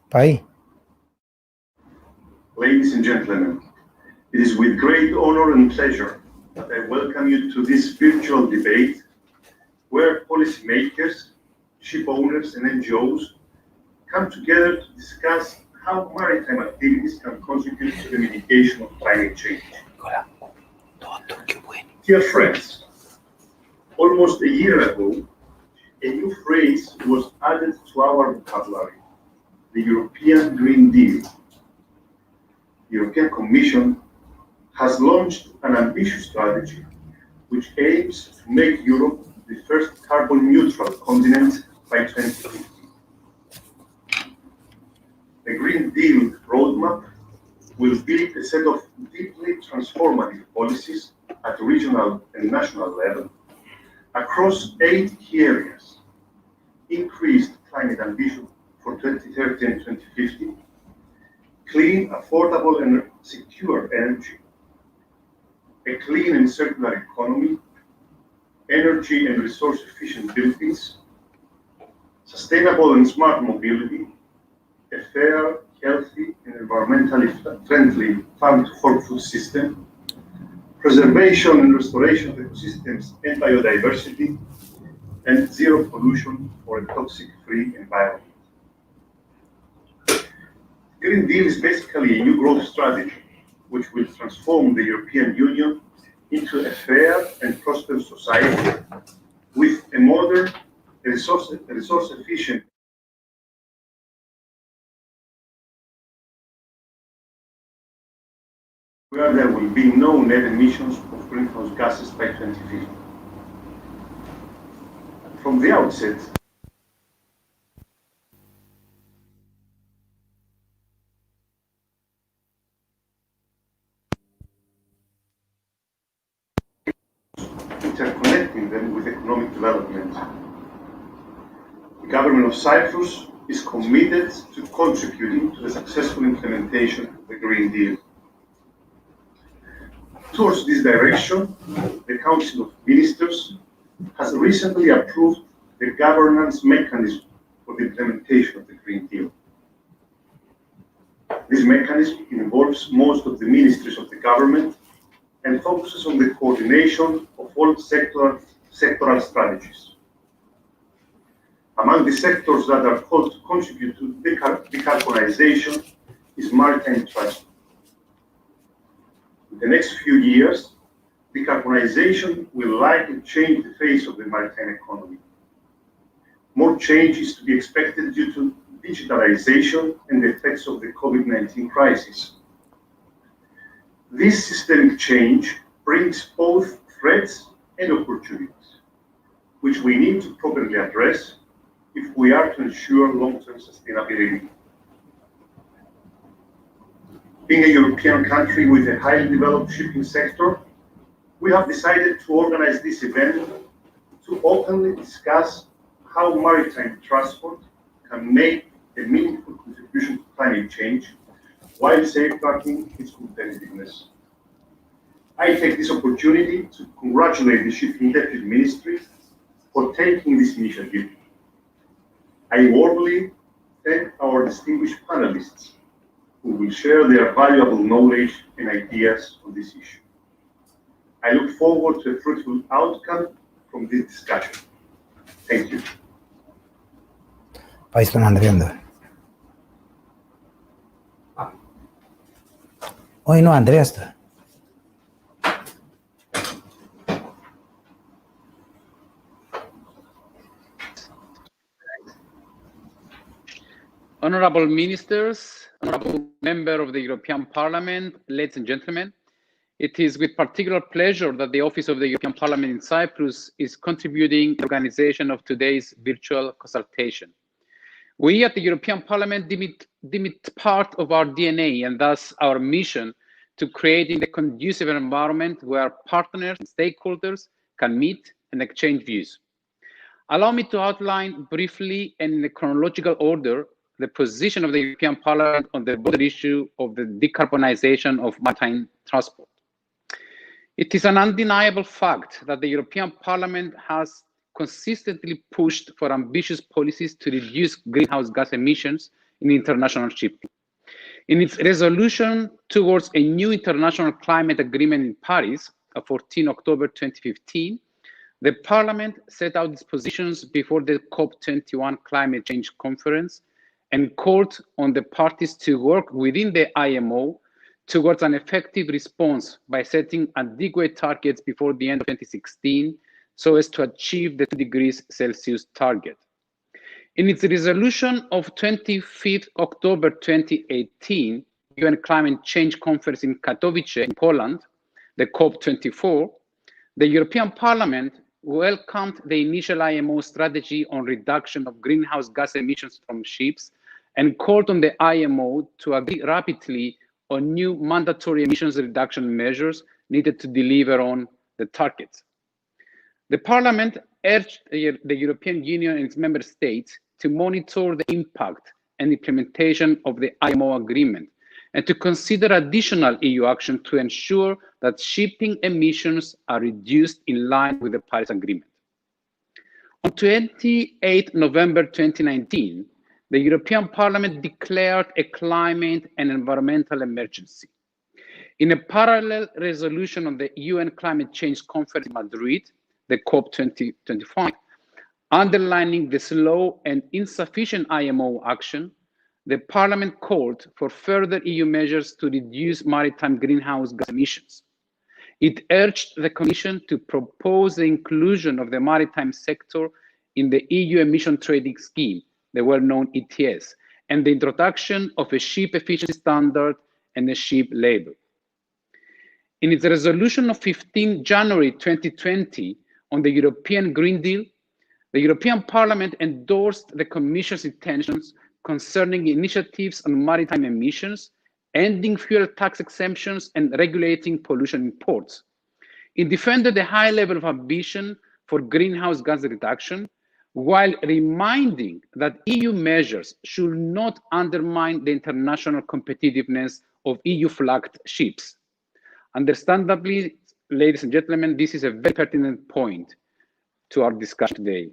Pai. Ladies and gentlemen, it is with great honor and pleasure that I welcome you to this virtual debate where policymakers, ship owners and NGOs come together to discuss how maritime activities can contribute to the mitigation of climate change. Dear friends, almost a year ago, a new phrase was added to our vocabulary, the European Green Deal. The European Commission has launched an ambitious strategy which aims to make Europe the first carbon neutral continent by 2050. The Green Deal roadmap will build a set of deeply transformative policies at regional and national level across 8 key areas: increased climate ambition for 2030 and 2050, clean, affordable and secure energy, a clean and circular economy, energy and resource efficient buildings, sustainable and smart mobility, a fair, healthy and environmentally friendly farm-to-fork food system, preservation and restoration of ecosystems and biodiversity, and zero pollution for a toxic-free environment. Green Deal is basically a new growth strategy which will transform the European Union into a fair and prosperous society with a modern, resource-efficient where there will be no net emissions of greenhouse gases by 2050. From the outset, interconnecting them with economic development. The government of Cyprus is committed to contributing to the successful implementation of the Green Deal. Towards this direction, the Council of Ministers has recently approved the governance mechanism for the implementation of the Green Deal. This mechanism involves most of the ministries of the government and focuses on the coordination of all sectoral strategies. Among the sectors that are called to contribute to decarbonisation is maritime transport. In the next few years, decarbonisation will likely change the face of the maritime economy. More change is to be expected due to digitalization and the effects of the COVID-19 crisis. This systemic change brings both threats and opportunities, which we need to properly address if we are to ensure long-term sustainability. Being a European country with a highly developed shipping sector, we have decided to organize this event to openly discuss how maritime transport can make a meaningful contribution to climate change while safeguarding its competitiveness. I take this opportunity to congratulate the Shipping Deputy Ministry for taking this initiative. I warmly thank our distinguished panelists who will share their valuable knowledge and ideas on this issue. I look forward to a fruitful outcome from this discussion. Thank you. Πάει στον Ανδρέα. Όχι, είναι ο Ανδρέας τώρα. Honorable Ministers, honorable member of the European Parliament, ladies and gentlemen, it is with particular pleasure that the Office of the European Parliament in Cyprus is contributing to the organization of today's virtual consultation. We at the European Parliament deem it part of our DNA and thus our mission to creating a conducive environment where partners and stakeholders can meet and exchange views. Allow me to outline briefly and in a chronological order the position of the European Parliament on the broader issue of the decarbonization of maritime transport. It is an undeniable fact that the European Parliament has consistently pushed for ambitious policies to reduce greenhouse gas emissions in international shipping. In its resolution towards a new international climate agreement in Paris, 14 October 2015, the Parliament set out its positions before the COP21 climate change conference and called on the parties to work within the IMO towards an effective response by setting adequate targets before the end of 2016 so as to achieve the 2 degrees Celsius target. In its resolution of 25 October 2018, UN Climate Change Conference in Katowice in Poland, the COP24, the European Parliament welcomed the initial IMO strategy on reduction of greenhouse gas emissions from ships and called on the IMO to agree rapidly on new mandatory emissions reduction measures needed to deliver on the targets. The Parliament urged the European Union and its member states to monitor the impact and implementation of the IMO agreement and to consider additional EU action to ensure that shipping emissions are reduced in line with the Paris Agreement. On 28 November 2019, the European Parliament declared a climate and environmental emergency. In a parallel resolution on the UN Climate Change Conference in Madrid, the COP 2025, underlining the slow and insufficient IMO action, the Parliament called for further EU measures to reduce maritime greenhouse gas emissions. It urged the Commission to propose the inclusion of the maritime sector in the EU emission trading scheme, the well-known ETS, and the introduction of a ship efficiency standard and a ship label. In its resolution of 15 January 2020 on the European Green Deal, the European Parliament endorsed the Commission's intentions concerning initiatives on maritime emissions, ending fuel tax exemptions, and regulating pollution imports. It defended a high level of ambition for greenhouse gas reduction, while reminding that EU measures should not undermine the international competitiveness of EU-flagged ships. Understandably, ladies and gentlemen, this is a very pertinent point to our discussion today.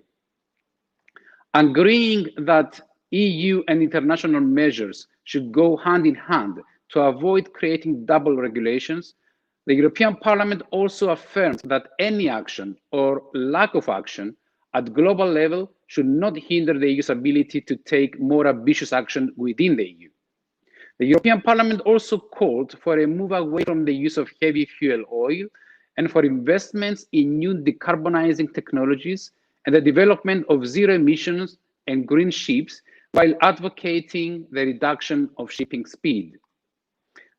Agreeing that EU and international measures should go hand in hand to avoid creating double regulations, the European Parliament also affirmed that any action or lack of action at global level should not hinder the EU's ability to take more ambitious action within the EU. The European Parliament also called for a move away from the use of heavy fuel oil and for investments in new decarbonizing technologies and the development of zero emissions and green ships, while advocating the reduction of shipping speed.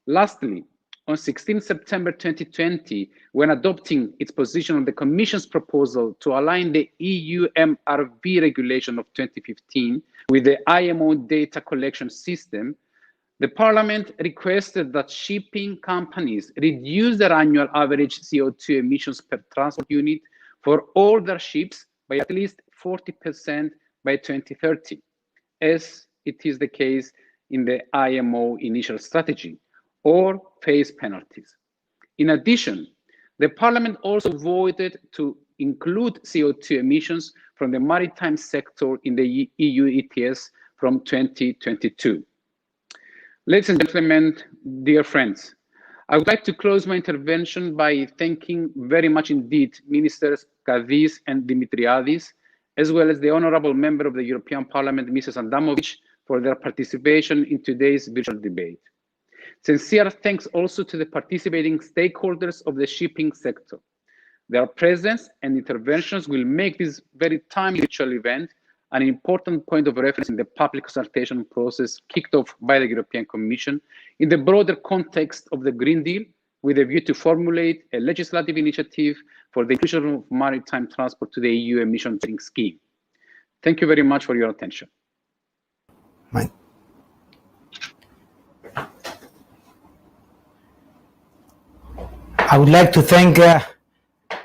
Lastly, on 16 September 2020, when adopting its position on the Commission's proposal to align the EU MRV regulation of 2015 with the IMO data collection system, the Parliament requested that shipping companies reduce their annual average CO2 emissions per transport unit for all their ships by at least 40% by 2030, as it is the case in the IMO initial strategy, or face penalties. In addition, the Parliament also voted to include CO2 emissions from the maritime sector in the EU ETS from 2022. Ladies and gentlemen, dear friends, I would like to close my intervention by thanking very much indeed Ministers Kadiz and Dimitriadis, as well as the Honourable Member of the European Parliament, Mrs. Adamovic, for their participation in today's virtual debate. Sincere thanks also to the participating stakeholders of the shipping sector. Their presence and interventions will make this very timely virtual event an important point of reference in the public consultation process kicked off by the European Commission in the broader context of the Green Deal, with a view to formulate a legislative initiative for the inclusion of maritime transport to the EU emission trading scheme. Thank you very much for your attention. I would like to thank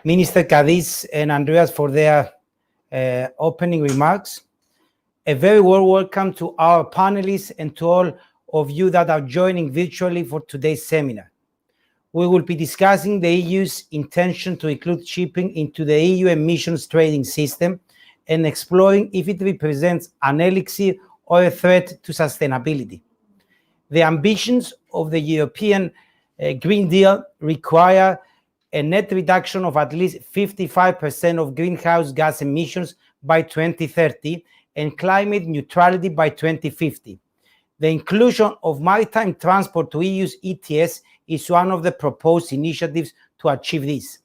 Minister Kadiz and Andreas for their opening remarks. A very warm welcome to our panelists and to all of you that are joining virtually for today's seminar. We will be discussing the EU's intention to include shipping into the EU emissions trading system and exploring if it represents an elixir or a threat to sustainability. The ambitions of the European Green Deal require a net reduction of at least 55% of greenhouse gas emissions by 2030 and climate neutrality by 2050. The inclusion of maritime transport to EU's ETS is one of the proposed initiatives to achieve this.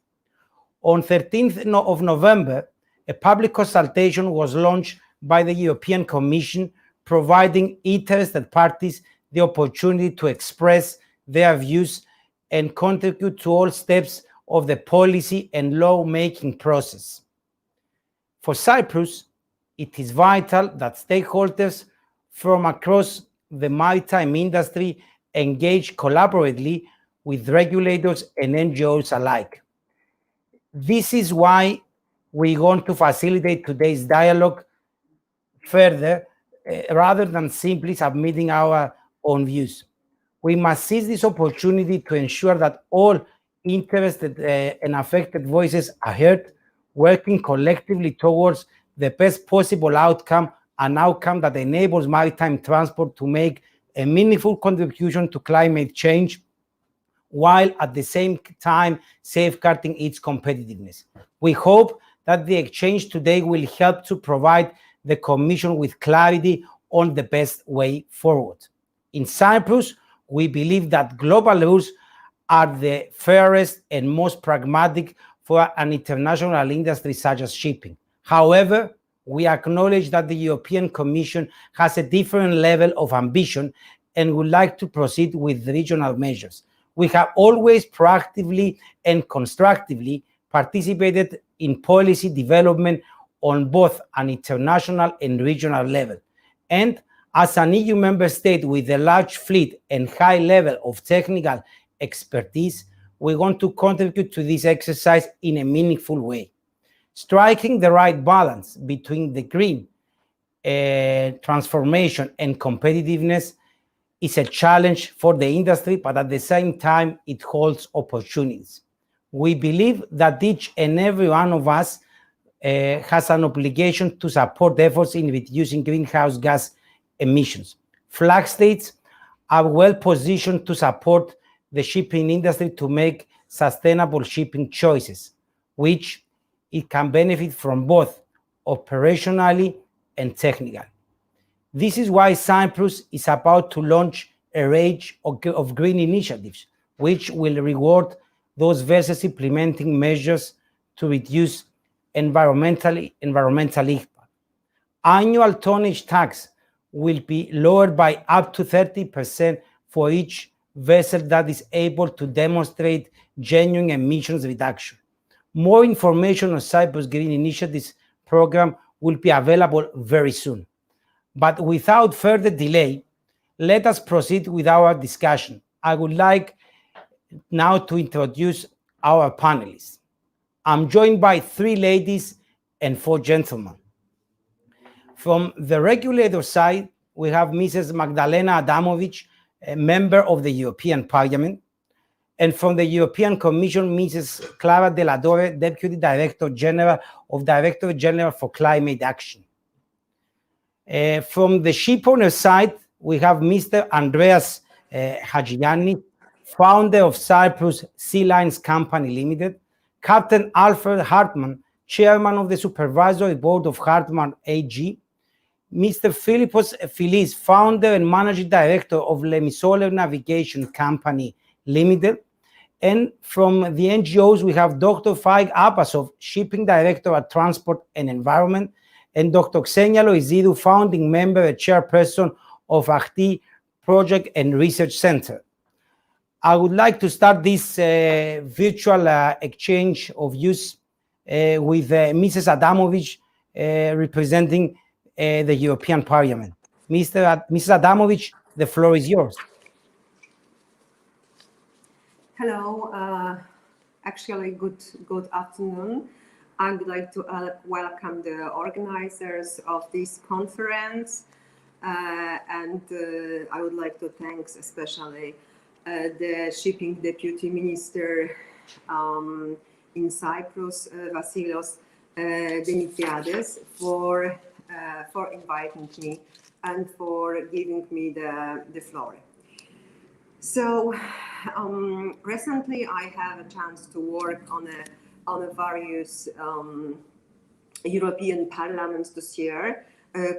On 13th of November, a public consultation was launched by the European Commission, providing interested parties the opportunity to express their views and contribute to all steps of the policy and law-making process. For Cyprus, it is vital that stakeholders from across the maritime industry engage collaboratively with regulators and NGOs alike. This is why we want to facilitate today's dialogue further, rather than simply submitting our own views. We must seize this opportunity to ensure that all interested and affected voices are heard, working collectively towards the best possible outcome, an outcome that enables maritime transport to make a meaningful contribution to climate change, while at the same time safeguarding its competitiveness. We hope that the exchange today will help to provide the Commission with clarity on the best way forward. In Cyprus, we believe that global rules are the fairest and most pragmatic for an international industry such as shipping. However, we acknowledge that the European Commission has a different level of ambition and would like to proceed with regional measures. We have always proactively and constructively participated in policy development on both an international and regional level. And as an EU member state with a large fleet and high level of technical expertise, we want to contribute to this exercise in a meaningful way. Striking the right balance between the green transformation and competitiveness is a challenge for the industry, but at the same time, it holds opportunities. We believe that each and every one of us has an obligation to support efforts in reducing greenhouse gas emissions. Flag states are well positioned to support the shipping industry to make sustainable shipping choices, which it can benefit from both operationally and technically. This is why Cyprus is about to launch a range of green initiatives, which will reward those vessels implementing measures to reduce environmental impact. Annual tonnage tax will be lowered by up to 30% for each vessel that is able to demonstrate genuine emissions reduction. More information on Cyprus Green Initiatives program will be available very soon. But without further delay, let us proceed with our discussion. I would like now to introduce our panelists. I'm joined by 3 ladies and 4 gentlemen. From the regulator side, we have Mrs. Magdalena Adamovic, a member of the European Parliament, and from the European Commission, Mrs. Clara Della Torre, Deputy Director General of Directorate General for Climate Action. From the shipowner side, we have Mr. Andreas Hagianni, founder of Cyprus Sea Lines Company Limited, Captain Alfred Hartmann, Chairman of the Supervisory Board of Hartmann AG, Mr. Philippos Philis, founder and Managing Director of Lemisoler Navigation Company Limited, and from the NGOs, we have Dr. Faik Abbasov, Shipping Director at Transport and Environment, and Dr. Xenia Loizidou, founding member and chairperson of ACHTI Project and Research Center. I would like to start this virtual exchange of views with Mrs. Adamovic, representing the European Parliament. Mrs. Adamovic, the floor is yours. Hello, actually good afternoon. I would like to welcome the organizers of this conference, and I would like to thank especially the Shipping Deputy Minister in Cyprus, Vassilios Dimitriades, for for inviting me and for giving me the floor. So recently I have a chance to work on a various European Parliament's dossier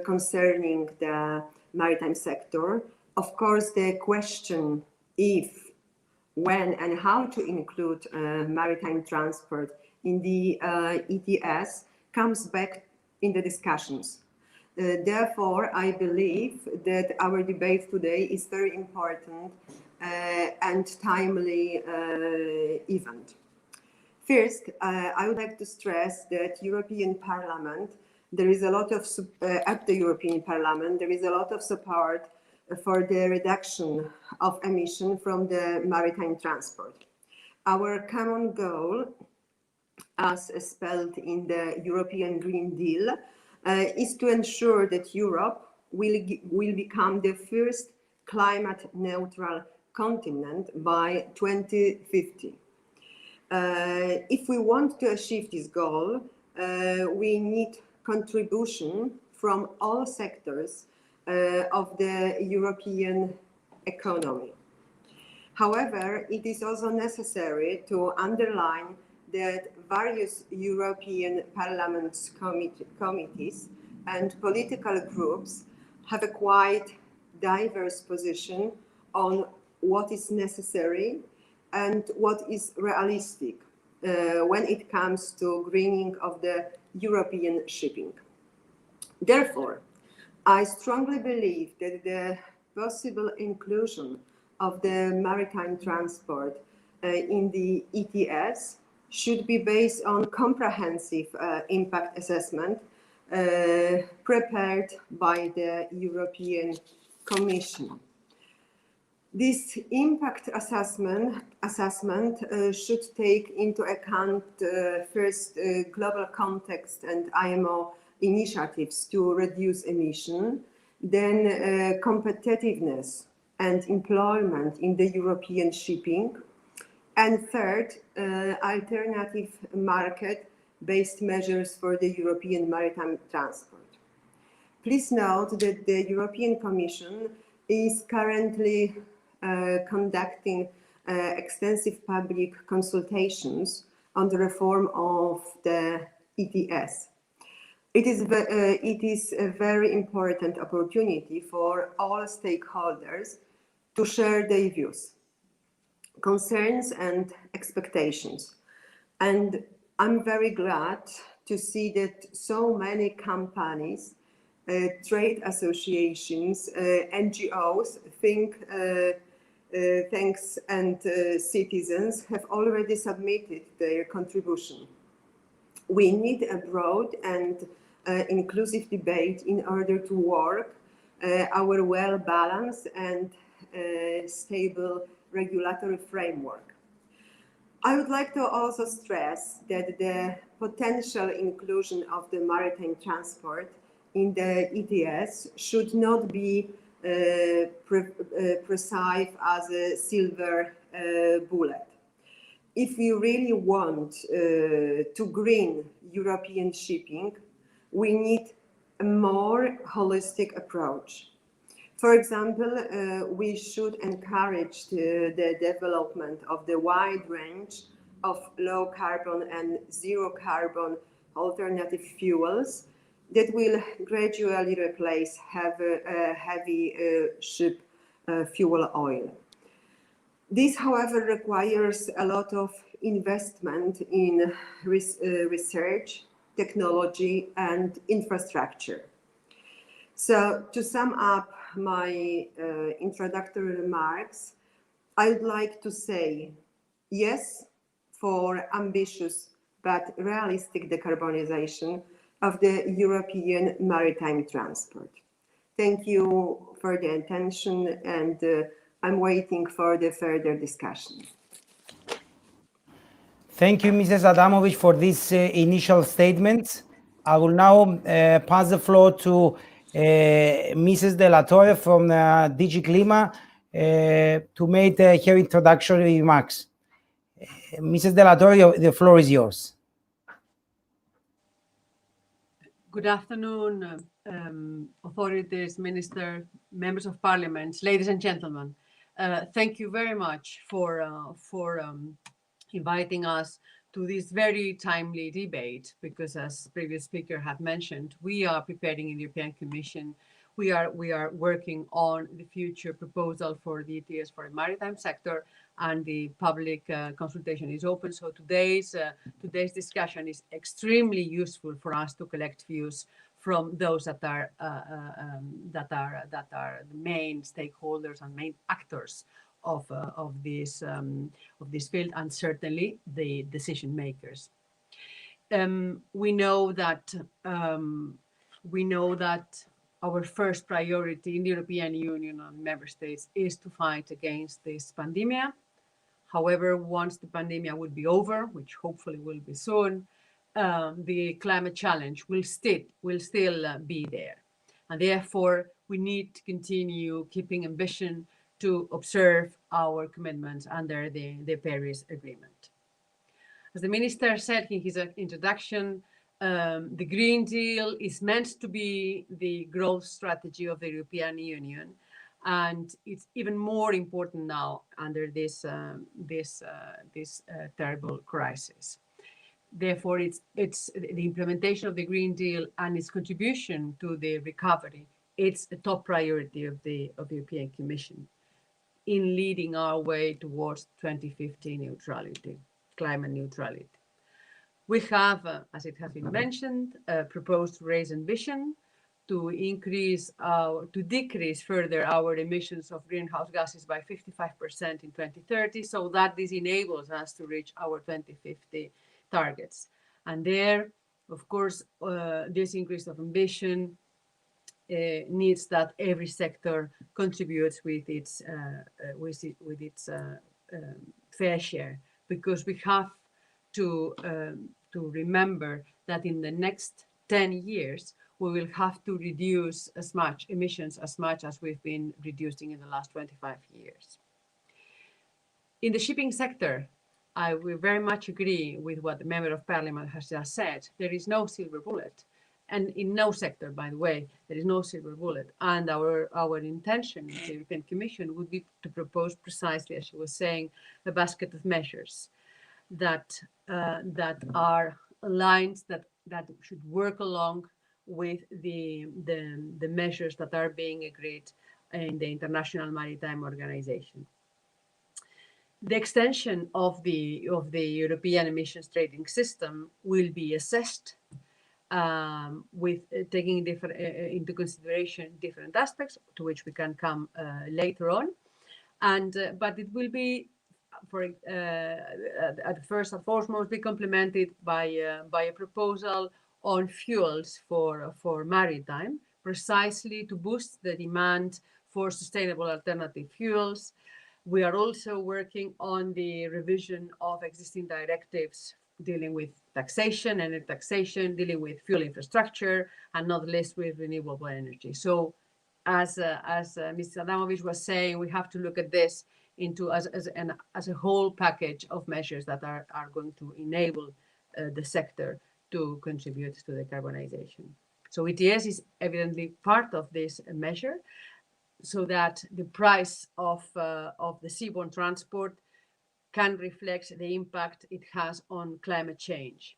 concerning the maritime sector. Of course, the question if, when and how to include maritime transport in the ETS comes back in the discussions. Therefore, I believe that our debate today is very important and timely event. First, I would like to stress that European Parliament, there is a lot of at the European Parliament, there is a lot of support for the reduction of emission from the maritime transport. Our common goal, as spelled in the European Green Deal, is to ensure that Europe will become the first climate neutral continent by 2050. If we want to achieve this goal, we need contribution from all sectors of the European economy. However, it is also necessary to underline that various European Parliament's committees and political groups have a quite diverse position on what is necessary and what is realistic when it comes to greening of the European shipping. Therefore, I strongly believe that the possible inclusion of the maritime transport in the ETS should be based on comprehensive impact assessment prepared by the European Commission. This impact assessment should take into account first global context and IMO initiatives to reduce emission, then competitiveness and employment in the European shipping, and third, alternative market-based measures for the European maritime transport. Please note that the European Commission is currently conducting extensive public consultations on the reform of the ETS. It is a very important opportunity for all stakeholders to share their views, concerns and expectations. And I'm very glad to see that so many companies, trade associations, NGOs, think tanks and citizens have already submitted their contribution. We need a broad and inclusive debate in order to work our well-balanced and stable regulatory framework. I would like to also stress that the potential inclusion of the maritime transport in the ETS should not be perceived as a silver bullet. If we really want to green European shipping, we need a more holistic approach. For example, we should encourage the development of the wide range of low carbon and zero carbon alternative fuels that will gradually replace heavy ship fuel oil. This, however, requires a lot of investment in research, technology, and infrastructure. So, to sum up my introductory remarks, I would like to say yes for ambitious but realistic decarbonisation of the European maritime transport. Thank you for the attention, and I'm waiting for the further discussion. Thank you, Mrs. Adamovich, for these initial statements. I will now pass the floor to Mrs. De La Torre from DG Clima to make her introductory remarks. Mrs. De La Torre, the floor is yours. Good afternoon, authorities, minister, members of parliament, ladies and gentlemen. Thank you very much for inviting us to this very timely debate, because as previous speaker had mentioned, we are preparing in the European Commission. We are working on the future proposal for the ETS for the maritime sector, and the public consultation is open. So today's discussion is extremely useful for us to collect views from those that are the main stakeholders and main actors of this field, and certainly the decision makers. We know that our first priority in the European Union and member states is to fight against this pandemic. However, once the pandemic will be over, which hopefully will be soon, the climate challenge will still be there. And therefore, we need to continue keeping ambition to observe our commitments under the Paris Agreement. As the Minister said in his introduction, the Green Deal is meant to be the growth strategy of the European Union, and it's even more important now under this terrible crisis. Therefore, it's the implementation of the Green Deal and its contribution to the recovery. It's a top priority of the European Commission in leading our way towards 2050 neutrality, climate neutrality. We have, as it has been mentioned, proposed to raise ambition to decrease further our emissions of greenhouse gases by 55% in 2030, so that this enables us to reach our 2050 targets. And there, of course, this increase of ambition needs that every sector contributes with its fair share, because we have to remember that in the next 10 years, we will have to reduce emissions as much as we've been reducing in the last 25 years. In the shipping sector, I will very much agree with what the Member of Parliament has just said. There is no silver bullet. And in no sector, by the way, there is no silver bullet. And our intention in the European Commission would be to propose precisely, as she was saying, a basket of measures that are lines that should work along with the measures that are being agreed in the International Maritime Organization. The extension of the European emissions trading system will be assessed with taking into consideration different aspects, to which we can come later on, but it will be at first and foremost be complemented by a proposal on fuels for maritime, precisely to boost the demand for sustainable alternative fuels. We are also working on the revision of existing directives dealing with taxation, energy taxation, dealing with fuel infrastructure, and not least with renewable energy. So, as Mr. Adamovich was saying, we have to look at this as a whole package of measures that are going to enable the sector to contribute to decarbonization. So ETS is evidently part of this measure, so that the price of the seaborne transport can reflect the impact it has on climate change.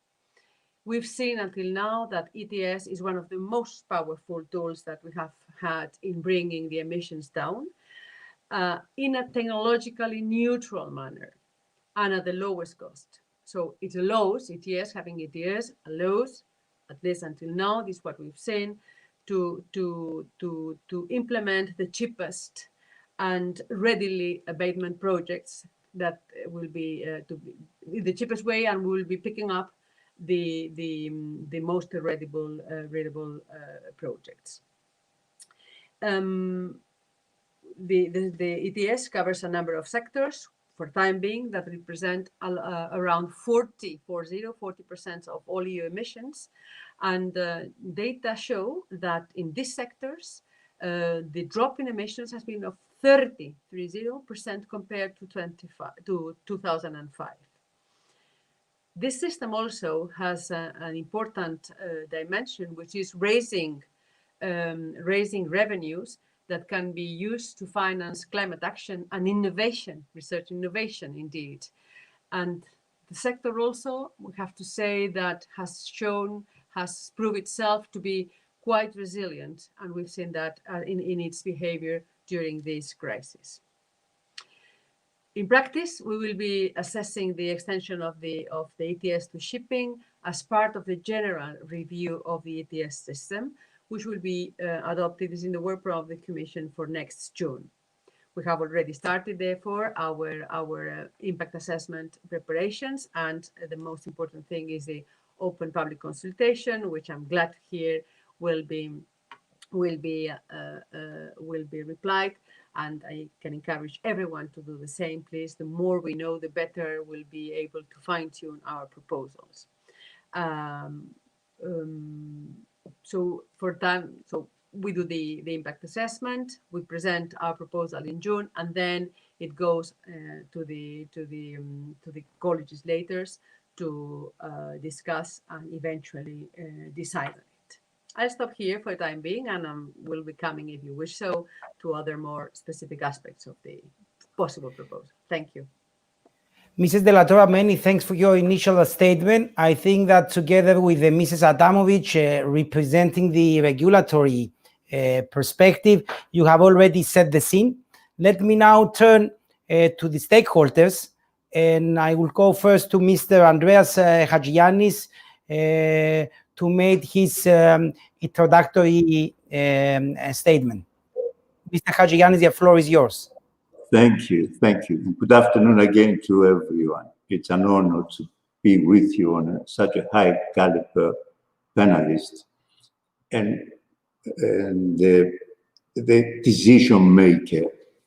We've seen until now that ETS is one of the most powerful tools that we have had in bringing the emissions down in a technologically neutral manner and at the lowest cost. So it allows, having ETS allows, at least until now, this is what we've seen, to implement the cheapest and readily abatement projects that will be the cheapest way, and we will be picking up the most readable projects. The ETS covers a number of sectors for time being that represent around 40% of all EU emissions, and data show that in these sectors the drop in emissions has been of 30% compared to 2005. This system also has an important dimension, which is raising revenues that can be used to finance climate action and innovation, research innovation indeed. And the sector also, we have to say, that has proved itself to be quite resilient, and we've seen that in its behavior during this crisis. In practice, we will be assessing the extension of the ETS to shipping as part of the general review of the ETS system, which will be adopted is in the work program of the Commission for next June. We have already started, therefore, our impact assessment preparations, and the most important thing is the open public consultation, which I'm glad to hear will be replied. And I can encourage everyone to do the same, please. The more we know, the better we'll be able to fine-tune our proposals. So we do the impact assessment, we present our proposal in June, and then it goes to the co-legislators to discuss and eventually decide on it. I'll stop here for the time being, and will be coming, if you wish so, to other more specific aspects of the possible proposal. Thank you. Mrs. De La Torre, many thanks for your initial statement. I think that together with Mrs. Adamovich representing the regulatory perspective, you have already set the scene. Let me now turn to the stakeholders, and I will go first to Mr. Andreas Hadjiannis to make his introductory statement. Mr. Hadjiannis, the floor is yours. Thank you. And good afternoon again to everyone. It's an honor to be with you on such a high caliber panelist and the decision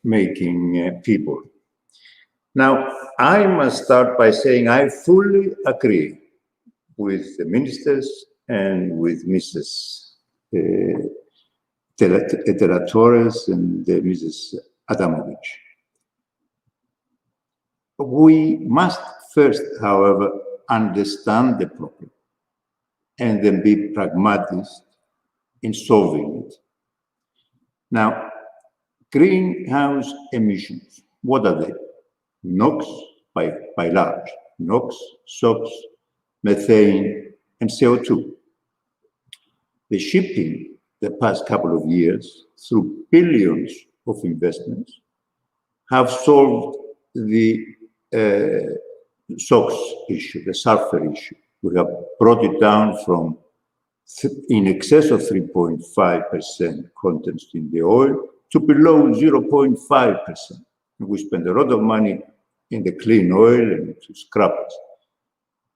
making people. Now, I must start by saying I fully agree with the ministers and with Mrs. De La Torres and Mrs. Adamovich. We must first, however, understand the problem and then be pragmatic in solving it. Now, greenhouse emissions, what are they? NOx by large, NOx, SOx, methane, and CO2. The shipping the past couple of years, through billions of investments, have solved the SOx issue, the sulfur issue. We have brought it down from in excess of 3.5% content in the oil to below 0.5%. We spend a lot of money in the clean oil and to scrap it.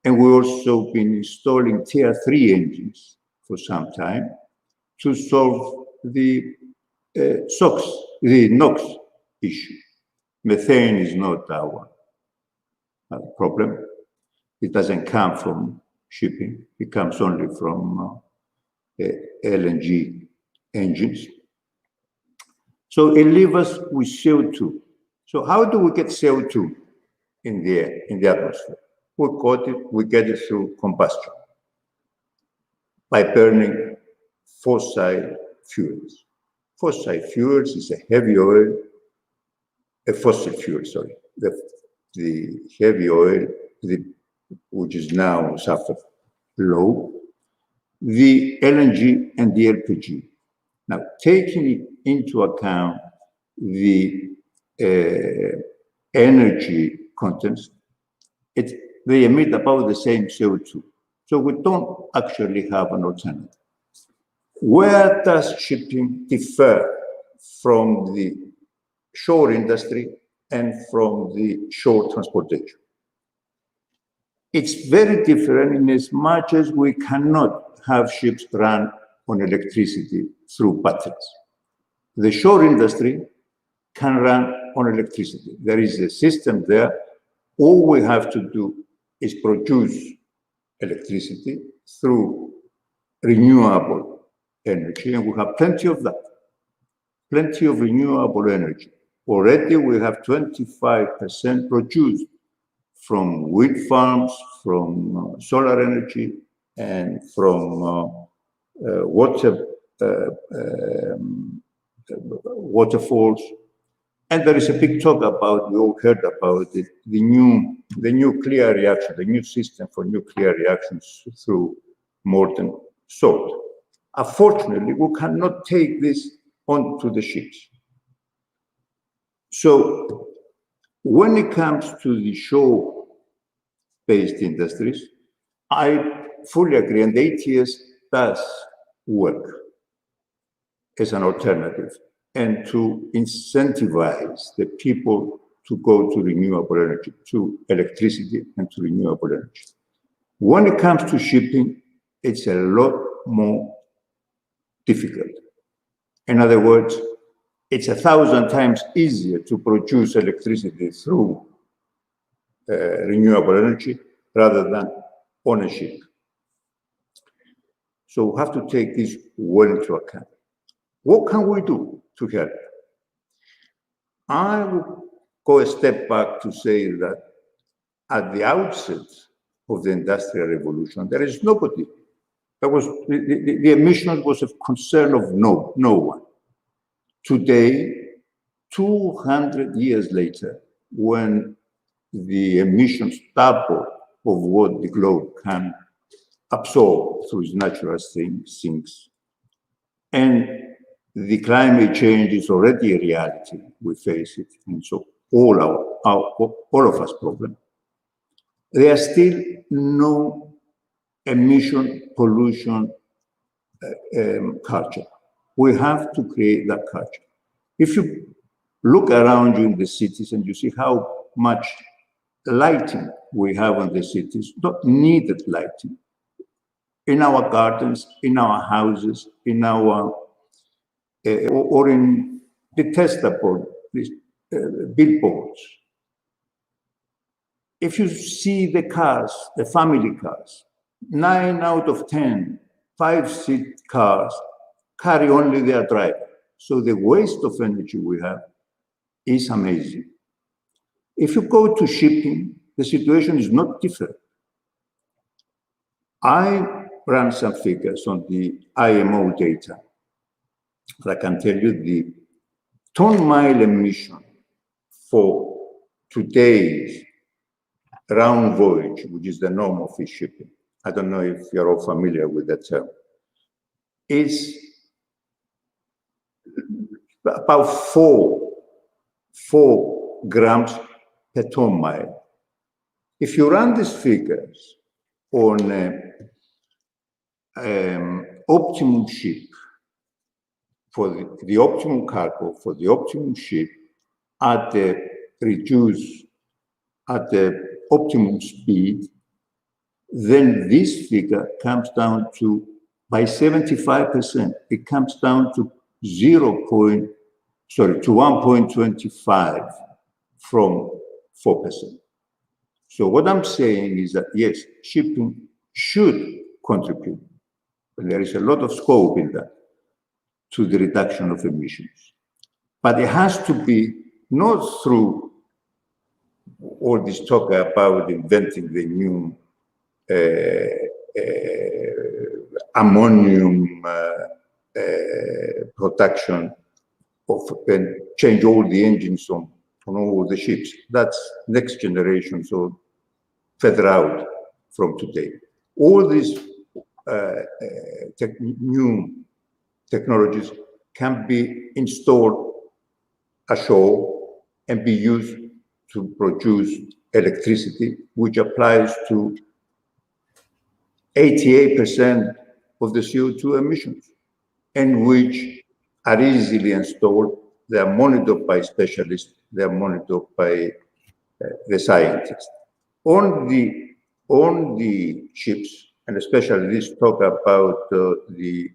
And we've also been installing Tier 3 engines for some time to solve the NOx issue. Methane is not our problem. It doesn't come from shipping. It comes only from LNG engines. So it leaves us with CO2. So how do we get CO2 in the air, in the atmosphere? We get it through combustion by burning fossil fuels. Fossil fuels is a heavy oil, a fossil fuel, sorry. The heavy oil, which is now suffered low, the LNG and the LPG. Now, taking into account the energy contents, they emit about the same CO2. So we don't actually have an alternative. Where does shipping differ from the shore industry and from the shore transportation? It's very different in as much as we cannot have ships run on electricity through batteries. The shore industry can run on electricity. There is a system there. All we have to do is produce electricity through renewable energy, and we have plenty of that, plenty of renewable energy. Already we have 25% produced from wind farms, from solar energy, and from waterfalls. And there is a big talk about, you all heard about it, the nuclear reaction, the new system for nuclear reactions through molten salt. Unfortunately, we cannot take this onto the ships. So when it comes to the shore-based industries, I fully agree, and the ETS does work as an alternative and to incentivize the people to go to renewable energy, to electricity and to renewable energy. When it comes to shipping, it's a lot more difficult. In other words, it's 1,000 times easier to produce electricity through renewable energy rather than on a ship. So we have to take this well into account. What can we do to help? I will go a step back to say that at the outset of the Industrial Revolution, there is nobody. The emissions was a concern of no one. Today, 200 years later, when the emissions double of what the globe can absorb through its natural sinks, and the climate change is already a reality, we face it, and so all of us problem. There are still no emission pollution culture. We have to create that culture. If you look around you in the cities and you see how much lighting we have in the cities, not needed lighting, in our gardens, in our houses, in our, or in detestable billboards. If you see the cars, the family cars, 9 out of 10 5-seat cars carry only their driver. So the waste of energy we have is amazing. If you go to shipping, the situation is not different. I ran some figures on the IMO data. I can tell you the ton-mile emission for today's round voyage, which is the norm of fish shipping. I don't know if you're all familiar with that term. Is about 4 grams per ton mile. If you run these figures on optimum ship, for the optimum cargo, for the optimum ship, at the optimum speed, then this figure comes down to, by 75%, it comes down to 1.25 from 4%. So what I'm saying is that, yes, shipping should contribute, but there is a lot of scope in that to the reduction of emissions. But it has to be not through all this talk about inventing the new ammonium production and change all the engines on all the ships. That's next generation, so further out from today. All these new technologies can be installed ashore and be used to produce electricity, which applies to 88% of the CO2 emissions, and which are easily installed. They are monitored by specialists, they are monitored by the scientists. On the ships, and especially this talk about the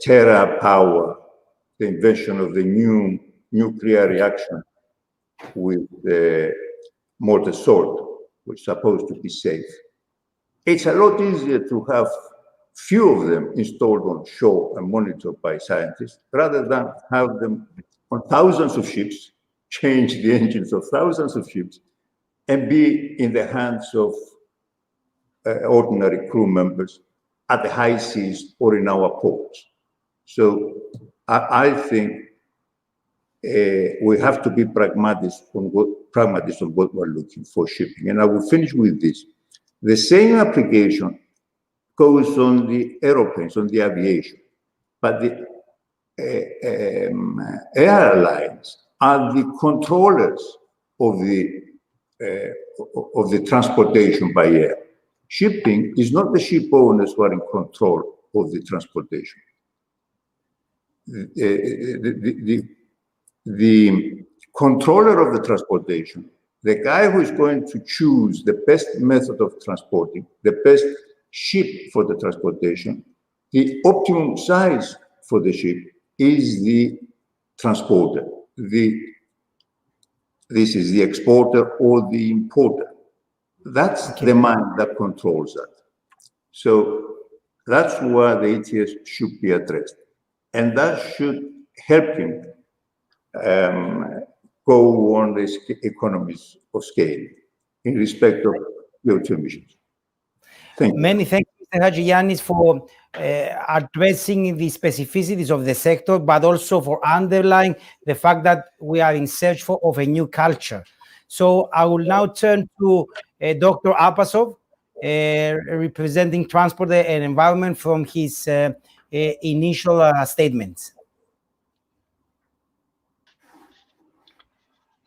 Terra power, the invention of the new nuclear reaction with molten salt, which is supposed to be safe. It's a lot easier to have few of them installed on shore and monitored by scientists rather than have them on thousands of ships change the engines of thousands of ships and be in the hands of ordinary crew members at the high seas or in our ports. So I think we have to be pragmatic on what we're looking for shipping. And I will finish with this. The same application goes on the aeroplanes, on the aviation, but the airlines are the controllers of the transportation by air. Shipping is not the ship owners who are in control of the transportation. The controller of the transportation, the guy who is going to choose the best method of transporting, the best ship for the transportation, the optimum size for the ship is the transporter. This is the exporter or the importer. That's the man that controls that. So that's where the ETS should be addressed. And that should help him go on this economies of scale in respect of CO2 emissions. Thank you. Many thanks, Mr. Hajiyannis, for addressing the specificities of the sector, but also for underlying the fact that we are in search of a new culture. So I will now turn to Dr. Apasov, representing Transport and Environment, from his initial statements.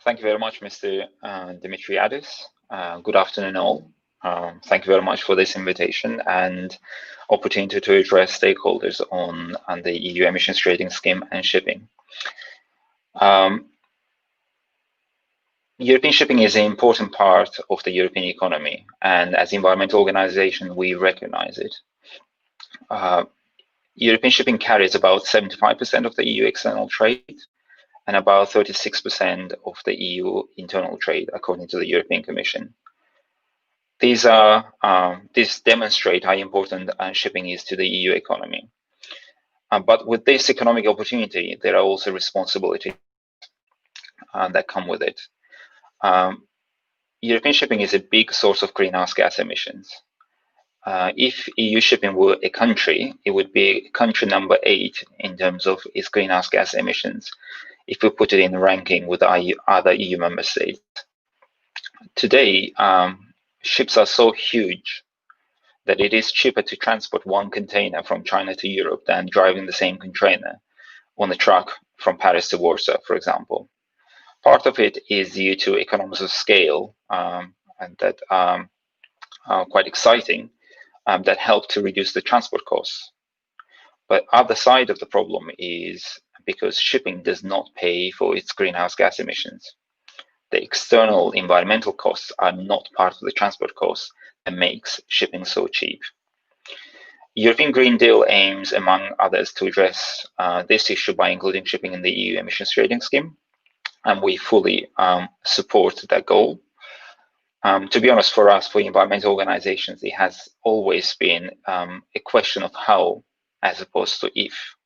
Thank you very much, Mr. Dimitriadis. Good afternoon, all. Thank you very much for this invitation and opportunity to address stakeholders on the EU emissions trading scheme and shipping. European shipping is an important part of the European economy, and as an environmental organization, we recognize it. European shipping carries about 75% of the EU external trade and about 36% of the EU internal trade, according to the European Commission. These demonstrate how important shipping is to the EU economy. But with this economic opportunity, there are also responsibilities that come with it. European shipping is a big source of greenhouse gas emissions. If EU shipping were a country, it would be country number 8 in terms of its greenhouse gas emissions, if we put it in the ranking with other EU member states. Today, ships are so huge that it is cheaper to transport one container from China to Europe than driving the same container on a truck from Paris to Warsaw, for example. Part of it is due to economies of scale and that are quite exciting, that help to reduce the transport costs. But other side of the problem is because shipping does not pay for its greenhouse gas emissions. The external environmental costs are not part of the transport costs and makes shipping so cheap. European Green Deal aims, among others, to address this issue by including shipping in the EU emissions trading scheme, and we fully support that goal. To be honest, for us, for environmental organizations, it has always been a question of how, as opposed to if.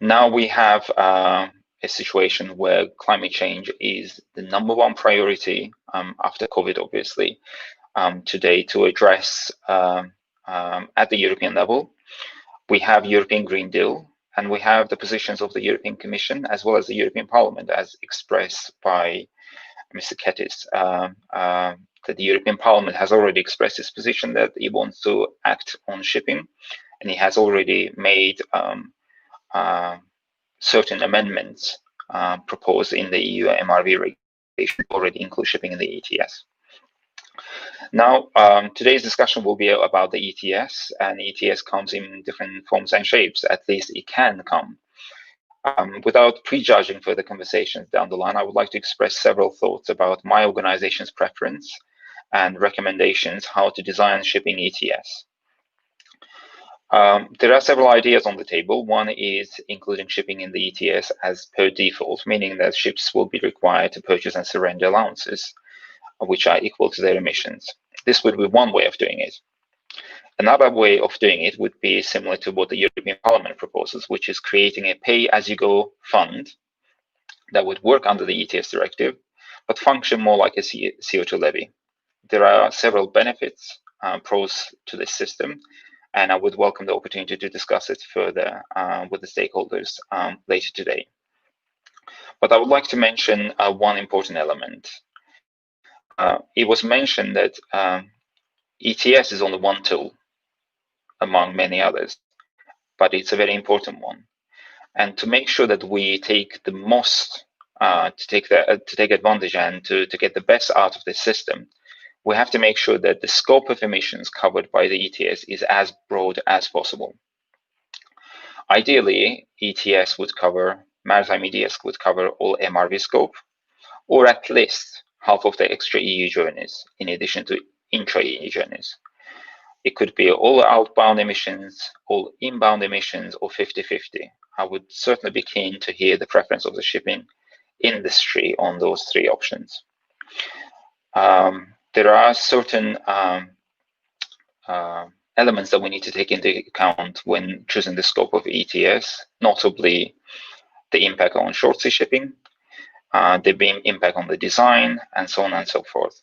Now we have a situation where climate change is the #1 priority after COVID, obviously, today to address at the European level. We have European Green Deal, and we have the positions of the European Commission as well as the European Parliament, as expressed by Mr. Ketis. That the European Parliament has already expressed its position that it wants to act on shipping, and it has already made certain amendments proposed in the EU MRV regulation already include shipping in the ETS. Now, today's discussion will be about the ETS, and ETS comes in different forms and shapes. At least it can come. Without prejudging further conversations down the line, I would like to express several thoughts about my organization's preference and recommendations how to design shipping ETS. There are several ideas on the table. One is including shipping in the ETS as per default, meaning that ships will be required to purchase and surrender allowances, which are equal to their emissions. This would be one way of doing it. Another way of doing it would be similar to what the European Parliament proposes, which is creating a pay-as-you-go fund that would work under the ETS directive, but function more like a CO2 levy. There are several benefits, pros to this system, and I would welcome the opportunity to discuss it further with the stakeholders later today. But I would like to mention one important element. It was mentioned that ETS is only one tool among many others, but it's a very important one. And to make sure that we take the most, to take advantage and to get the best out of this system, we have to make sure that the scope of emissions covered by the ETS is as broad as possible. Ideally, maritime ETS would cover all MRV scope, or at least half of the extra EU journeys, in addition to intra-EU journeys. It could be all outbound emissions, all inbound emissions, or 50-50. I would certainly be keen to hear the preference of the shipping industry on those three options. There are certain elements that we need to take into account when choosing the scope of ETS, notably the impact on short sea shipping, the impact on the design, and so on and so forth.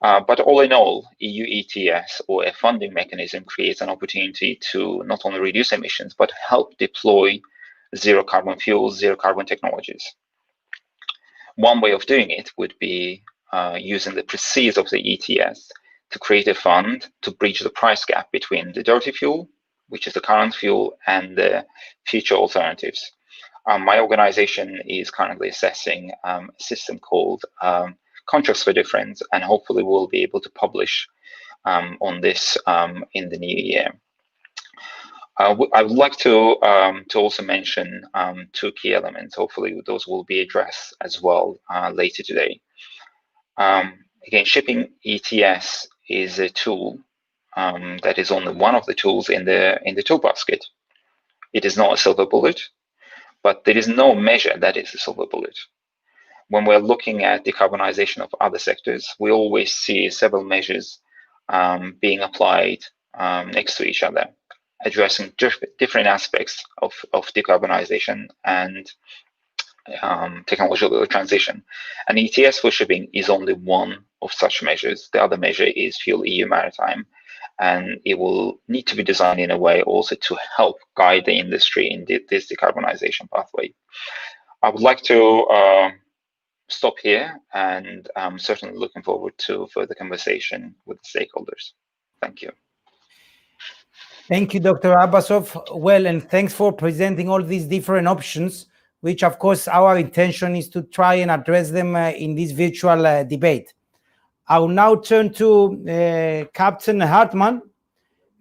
But all in all, EU-ETS, or a funding mechanism, creates an opportunity to not only reduce emissions, but help deploy zero carbon fuels, zero carbon technologies. One way of doing it would be using the proceeds of the ETS to create a fund to bridge the price gap between the dirty fuel, which is the current fuel, and the future alternatives. My organization is currently assessing a system called Contracts for Difference, and hopefully we'll be able to publish on this in the new year. I would like to also mention two key elements. Hopefully those will be addressed as well later today. Again, shipping ETS is a tool that is only one of the tools in the tool basket. It is not a silver bullet, but there is no measure that is a silver bullet. When we're looking at decarbonisation of other sectors, we always see several measures being applied next to each other, addressing different aspects of decarbonisation and technological transition. And ETS for shipping is only one of such measures. The other measure is Fuel EU Maritime, and it will need to be designed in a way also to help guide the industry in this decarbonisation pathway. I would like to stop here, and I'm certainly looking forward to further conversation with the stakeholders. Thank you. Thank you, Dr. Abbasov. Well, and thanks for presenting all these different options, which of course our intention is to try and address them in this virtual debate. I will now turn to Captain Hartmann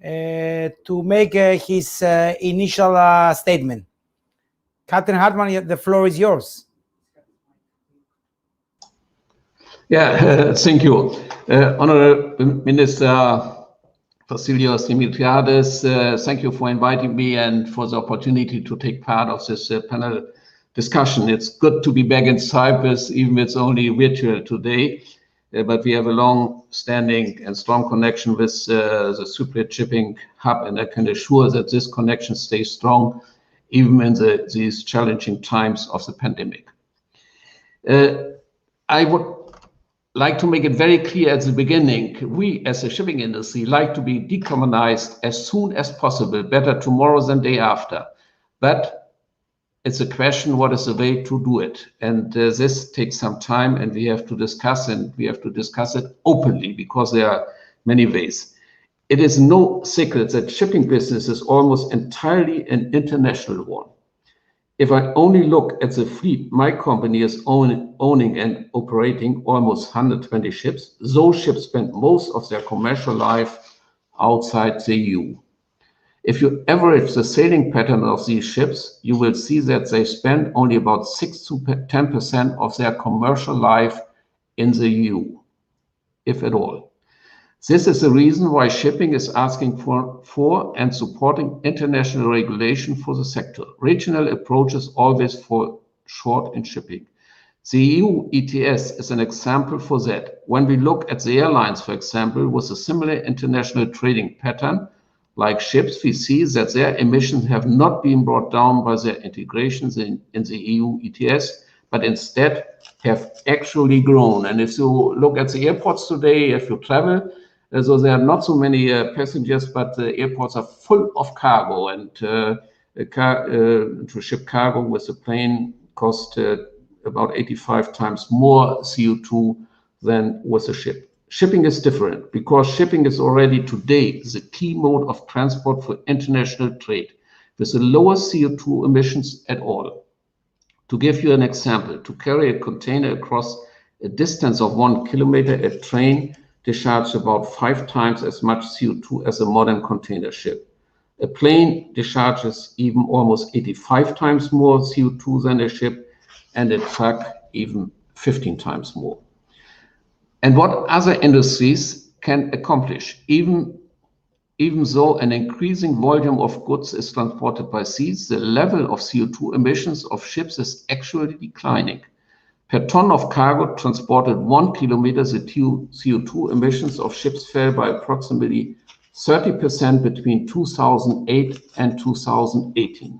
to make his initial statement. Captain Hartmann, the floor is yours. Yeah, thank you. Honorable Minister Vassilios Dimitriades, thank you for inviting me and for the opportunity to take part of this panel discussion. It's good to be back in Cyprus, even if it's only virtual today, but we have a long-standing and strong connection with the Cypriot shipping hub, and I can assure that this connection stays strong even in these challenging times of the pandemic. I would like to make it very clear at the beginning, we as a shipping industry like to be decarbonized as soon as possible, better tomorrow than day after. But it's a question, what is the way to do it? And this takes some time, and we have to discuss, and we have to discuss it openly, because there are many ways. It is no secret that shipping business is almost entirely an international one. If I only look at the fleet, my company is owning and operating almost 120 ships. Those ships spend most of their commercial life outside the EU. If you average the sailing pattern of these ships, you will see that they spend only about 6 to 10% of their commercial life in the EU, if at all. This is the reason why shipping is asking for and supporting international regulation for the sector. Regional approaches always fall short in shipping. The EU ETS is an example for that. When we look at the airlines, for example, with a similar international trading pattern, like ships, we see that their emissions have not been brought down by their integrations in the EU ETS, but instead have actually grown. And if you look at the airports today, if you travel, so there are not so many passengers, but the airports are full of cargo, and to ship cargo with a plane cost about 85 times more CO2 than with a ship. Shipping is different because shipping is already today the key mode of transport for international trade with the lowest CO2 emissions at all. To give you an example, to carry a container across a distance of 1 kilometer, a train discharges about 5 times as much CO2 as a modern container ship. A plane discharges even almost 85 times more CO2 than a ship, and a truck even 15 times more. And what other industries can accomplish, even though an increasing volume of goods is transported by seas, the level of CO2 emissions of ships is actually declining. Per ton of cargo transported 1 kilometer, the CO2 emissions of ships fell by approximately 30% between 2008 and 2018.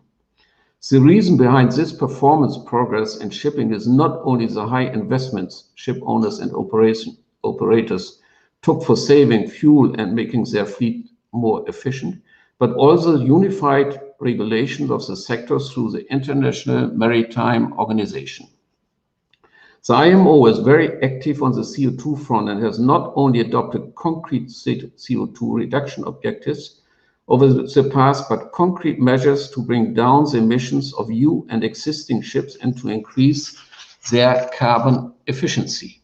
The reason behind this performance progress in shipping is not only the high investments ship owners and operators took for saving fuel and making their fleet more efficient, but also unified regulation of the sector through the International Maritime Organization. The IMO is very active on the CO2 front and has not only adopted concrete CO2 reduction objectives over the past, but concrete measures to bring down the emissions of new and existing ships and to increase their carbon efficiency.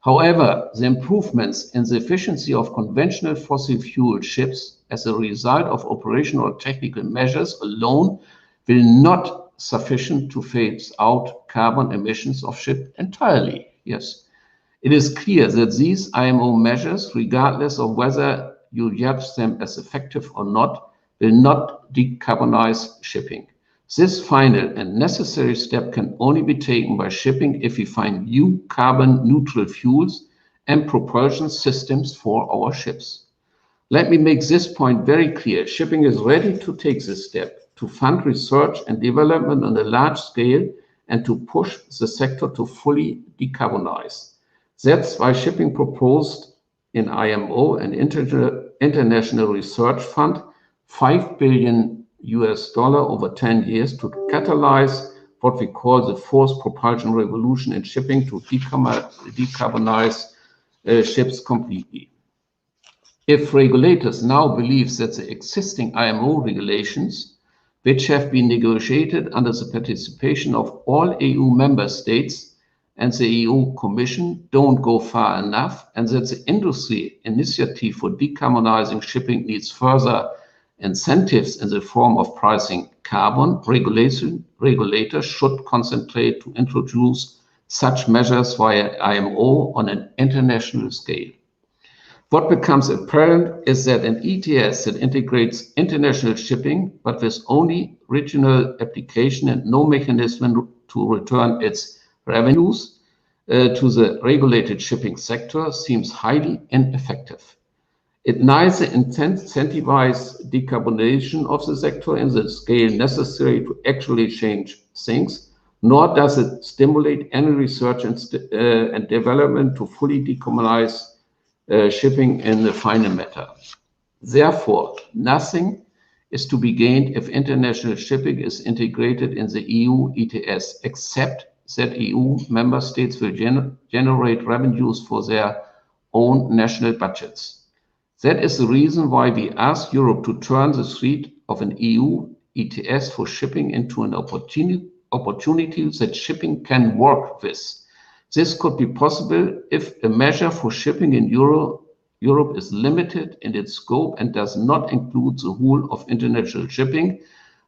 However, the improvements in the efficiency of conventional fossil fuel ships as a result of operational or technical measures alone will not sufficient to phase out carbon emissions of ships entirely. Yes, it is clear that these IMO measures, regardless of whether you judge them as effective or not, will not decarbonize shipping. This final and necessary step can only be taken by shipping if we find new carbon neutral fuels and propulsion systems for our ships. Let me make this point very clear. Shipping is ready to take this step, to fund research and development on a large scale and to push the sector to fully decarbonize. That's why shipping proposed in IMO, an international research fund, $5 billion over 10 years to catalyze what we call the fourth propulsion revolution in shipping to decarbonize ships completely. If regulators now believe that the existing IMO regulations, which have been negotiated under the participation of all EU member states and the EU Commission, don't go far enough, and that the industry initiative for decarbonizing shipping needs further incentives in the form of pricing carbon, regulators should concentrate to introduce such measures via IMO on an international scale. What becomes apparent is that an ETS that integrates international shipping, but with only regional application and no mechanism to return its revenues to the regulated shipping sector, seems highly ineffective. It neither incentivizes decarbonization of the sector in the scale necessary to actually change things, nor does it stimulate any research and development to fully decarbonize shipping in the final matter. Therefore, nothing is to be gained if international shipping is integrated in the EU ETS, except that EU member states will generate revenues for their own national budgets. That is the reason why we ask Europe to turn the threat of an EU ETS for shipping into an opportunity that shipping can work with. This could be possible if a measure for shipping in Europe is limited in its scope and does not include the whole of international shipping,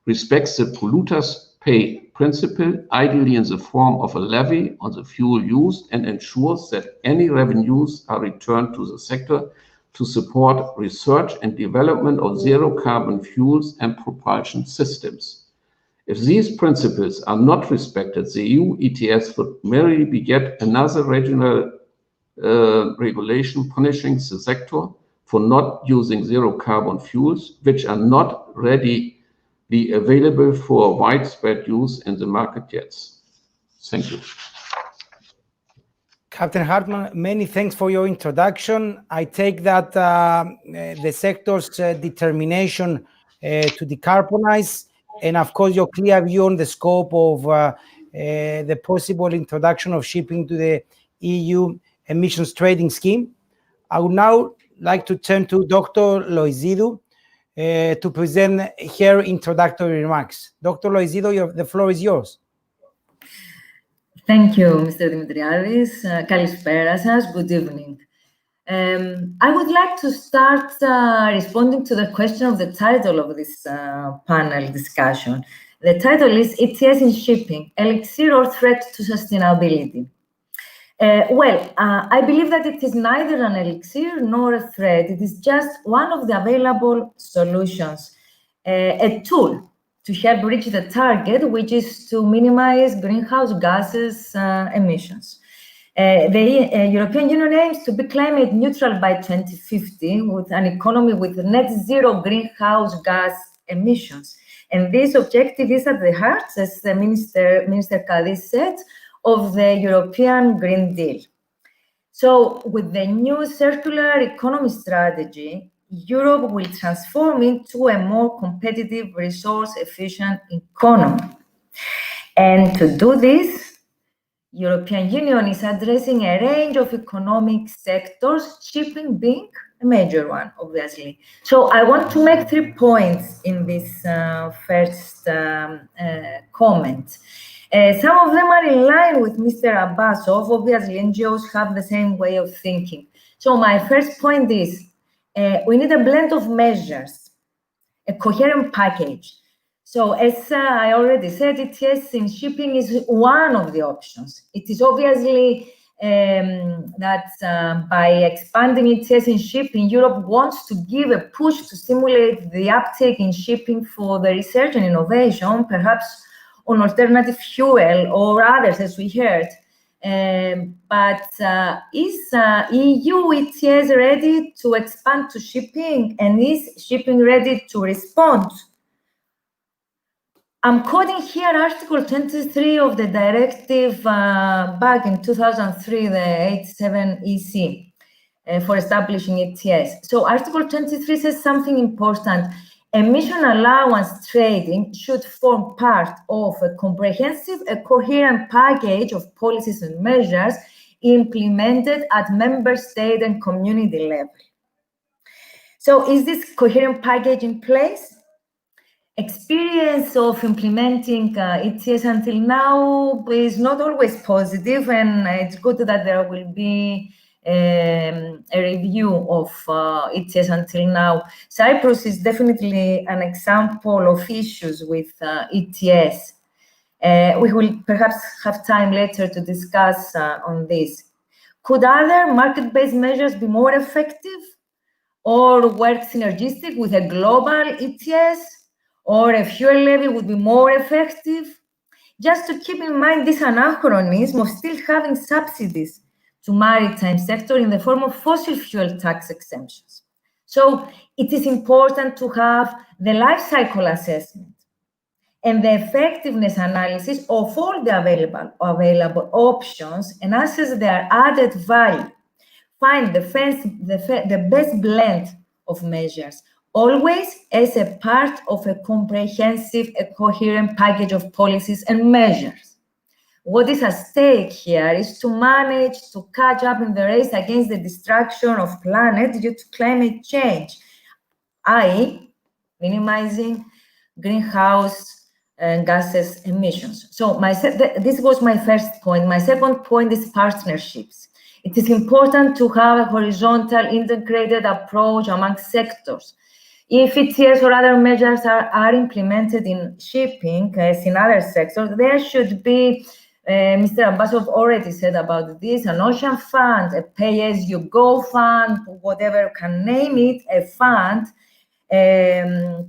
respects the polluters pay principle, ideally in the form of a levy on the fuel used, and ensures that any revenues are returned to the sector to support research and development of zero carbon fuels and propulsion systems. If these principles are not respected, the EU ETS would merely be yet another regional regulation punishing the sector for not using zero carbon fuels, which are not readily available for widespread use in the market yet. Thank you. Captain Hartmann, many thanks for your introduction. I take that the sector's determination to decarbonize, and of course your clear view on the scope of the possible introduction of shipping to the EU emissions trading scheme. I would now like to turn to Dr. Loizidou to present her introductory remarks. Dr. Loizidou, the floor is yours. Thank you, Mr. Dimitriadis. Kalispera σας. Good evening. I would like to start responding to the question of the title of this panel discussion. The title is ETS in Shipping, Elixir or Threat to Sustainability. I believe that it is neither an elixir nor a threat. It is just one of the available solutions, a tool to help reach the target, which is to minimize greenhouse gases emissions. The European Union aims to be climate neutral by 2050 with an economy with net zero greenhouse gas emissions. And this objective is at the heart, as the Minister Kadis said, of the European Green Deal. So with the new circular economy strategy, Europe will transform into a more competitive, resource-efficient economy. And to do this, European Union is addressing a range of economic sectors, shipping being a major one, obviously. So I want to make 3 points in this first comment. Some of them are in line with Mr. Abbasov. Obviously, NGOs have the same way of thinking. So my first point is, we need a blend of measures, a coherent package. So as I already said, ETS in shipping is one of the options. It is obviously that by expanding ETS in shipping, Europe wants to give a push to stimulate the uptake in shipping for the research and innovation, perhaps on alternative fuel or others, as we heard. But is EU ETS ready to expand to shipping, and is shipping ready to respond? I'm quoting here Article 23 of the directive back in 2003, the 87 EC, for establishing ETS. So Article 23 says something important. Emission allowance trading should form part of a comprehensive, a coherent package of policies and measures implemented at member state and community level. So is this coherent package in place? Experience of implementing ETS until now is not always positive, and it's good that there will be a review of ETS until now. Cyprus is definitely an example of issues with ETS. We will perhaps have time later to discuss on this. Could other market-based measures be more effective or work synergistic with a global ETS, or a fuel levy would be more effective? Just to keep in mind this anachronism of still having subsidies to maritime sector in the form of fossil fuel tax exemptions. So it is important to have the life cycle assessment and the effectiveness analysis of all the available options and assess their added value. Find the best blend of measures, always as a part of a comprehensive, a coherent package of policies and measures. What is at stake here is to manage to catch up in the race against the destruction of planet due to climate change, i.e. minimizing greenhouse gases emissions. So this was my first point. My second point is partnerships. It is important to have a horizontal integrated approach among sectors. If ETS or other measures are implemented in shipping, as in other sectors, there should be, Mr. Abbasov already said about this, an ocean fund, a pay-as-you-go fund, whatever you can name it, a fund,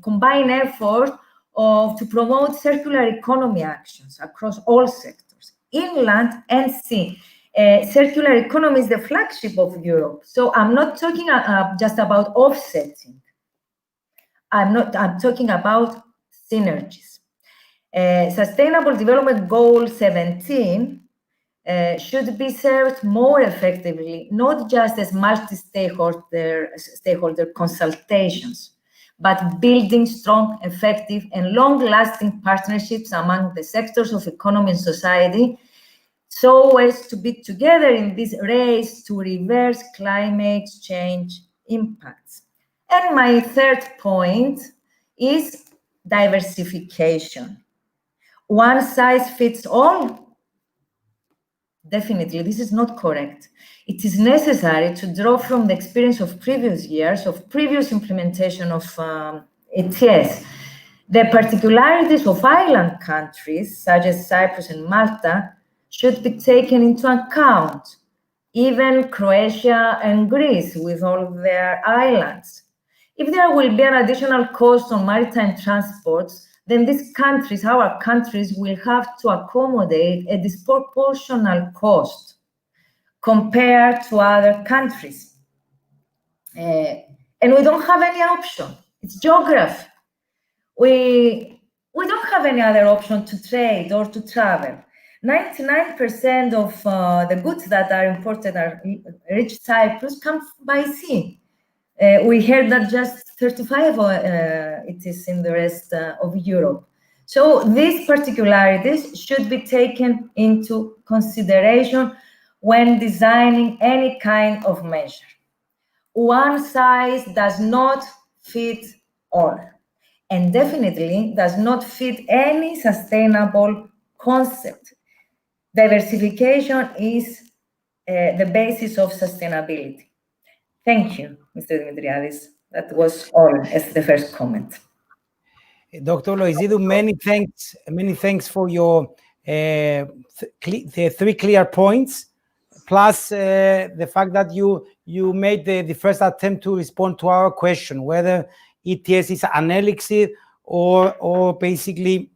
combined effort to promote circular economy actions across all sectors, inland and sea. Circular economy is the flagship of Europe. So I'm not talking just about offsetting. I'm talking about synergies. Sustainable Development Goal 17 should be served more effectively, not just as multi-stakeholder consultations, but building strong, effective, and long-lasting partnerships among the sectors of economy and society, so as to be together in this race to reverse climate change impacts. And my third point is diversification. One size fits all? Definitely, this is not correct. It is necessary to draw from the experience of previous years, of previous implementation of ETS. The particularities of island countries, such as Cyprus and Malta, should be taken into account. Even Croatia and Greece, with all their islands. If there will be an additional cost on maritime transports, then these countries, our countries, will have to accommodate a disproportional cost compared to other countries. And we don't have any option. It's geography. We don't have any other option to trade or to travel. 99% of the goods that are imported or reach Cyprus come by sea. We heard that just 35 it is in the rest of Europe. So these particularities should be taken into consideration when designing any kind of measure. One size does not fit all, and definitely does not fit any sustainable concept. Diversification is the basis of sustainability. Thank you, Mr. Dimitriadis. That was all as the first comment. Dr. Loizidou, many thanks for your the three clear points, plus the fact that you made the first attempt to respond to our question, whether ETS is an elixir or basically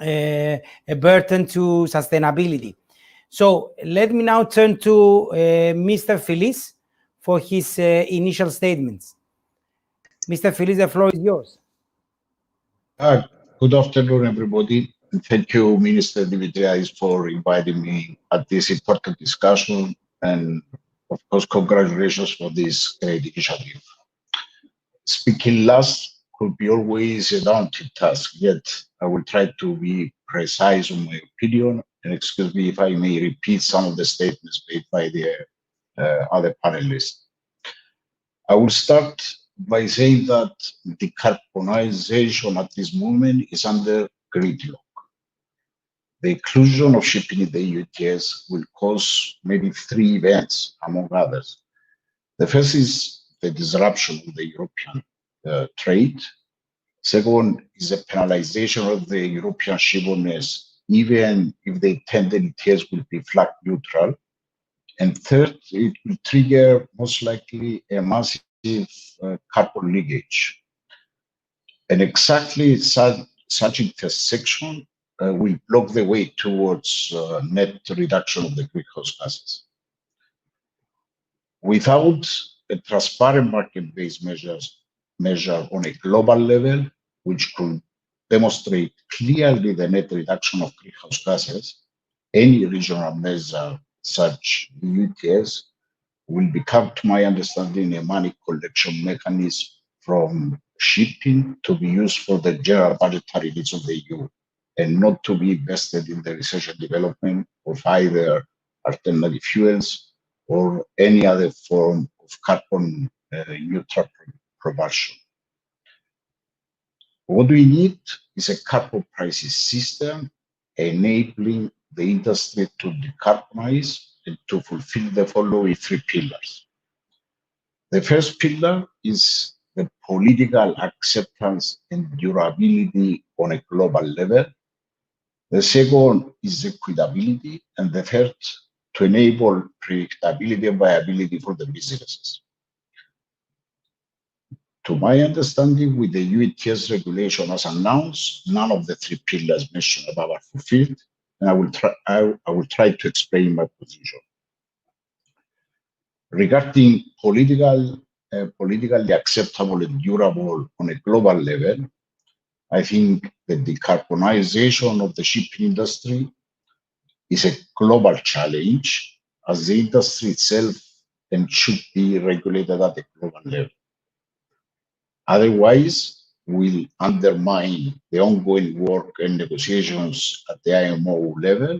a burden to sustainability. So let me now turn to Mr. Feliz for his initial statements. Mr. Feliz, the floor is yours. Good afternoon, everybody. And thank you, Minister Dimitriadis, for inviting me at this important discussion. And of course, congratulations for this great initiative. Speaking last could be always a daunting task, yet I will try to be precise on my opinion. And excuse me if I may repeat some of the statements made by the other panelists. I will start by saying that decarbonisation at this moment is under gridlock. The inclusion of shipping in the EU-ETS will cause maybe three events, among others. The first is the disruption of the European trade. Second is the penalization of the European ship owners, even if the intended ETS will be flag neutral. And third, it will trigger most likely a massive carbon leakage. And exactly such intersection will block the way towards net reduction of the greenhouse gases. Without a transparent market-based measure on a global level, which could demonstrate clearly the net reduction of greenhouse gases, any regional measure such EU-ETS will become, to my understanding, a money collection mechanism from shipping to be used for the general budgetary needs of the EU and not to be invested in the research and development of either alternative fuels or any other form of carbon neutral propulsion. What we need is a carbon pricing system enabling the industry to decarbonize and to fulfill the following three pillars. The first pillar is the political acceptance and durability on a global level. The second is equitability, and the third, to enable predictability and viability for the businesses. To my understanding, with the EU-ETS regulation as announced, none of the three pillars mentioned above are fulfilled, and I will try to explain my position. Regarding politically acceptable and durable on a global level, I think the decarbonization of the shipping industry is a global challenge, as the industry itself and should be regulated at a global level. Otherwise, we'll undermine the ongoing work and negotiations at the IMO level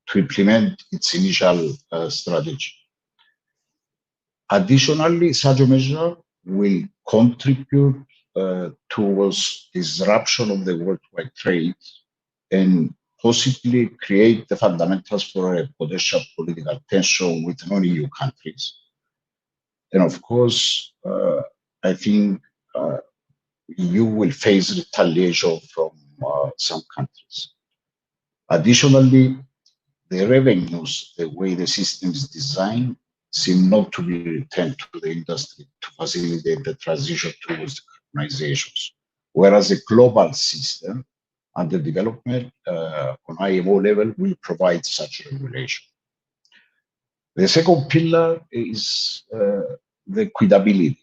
to implement its initial strategy. Additionally, such a measure will contribute towards disruption of the worldwide trade and possibly create the fundamentals for a potential political tension with non-EU countries. And of course, I think EU will face retaliation from some countries. Additionally, the revenues, the way the system is designed, seem not to be returned to the industry to facilitate the transition towards decarbonizations, whereas a global system under development on IMO level will provide such regulation. The second pillar is the equitability.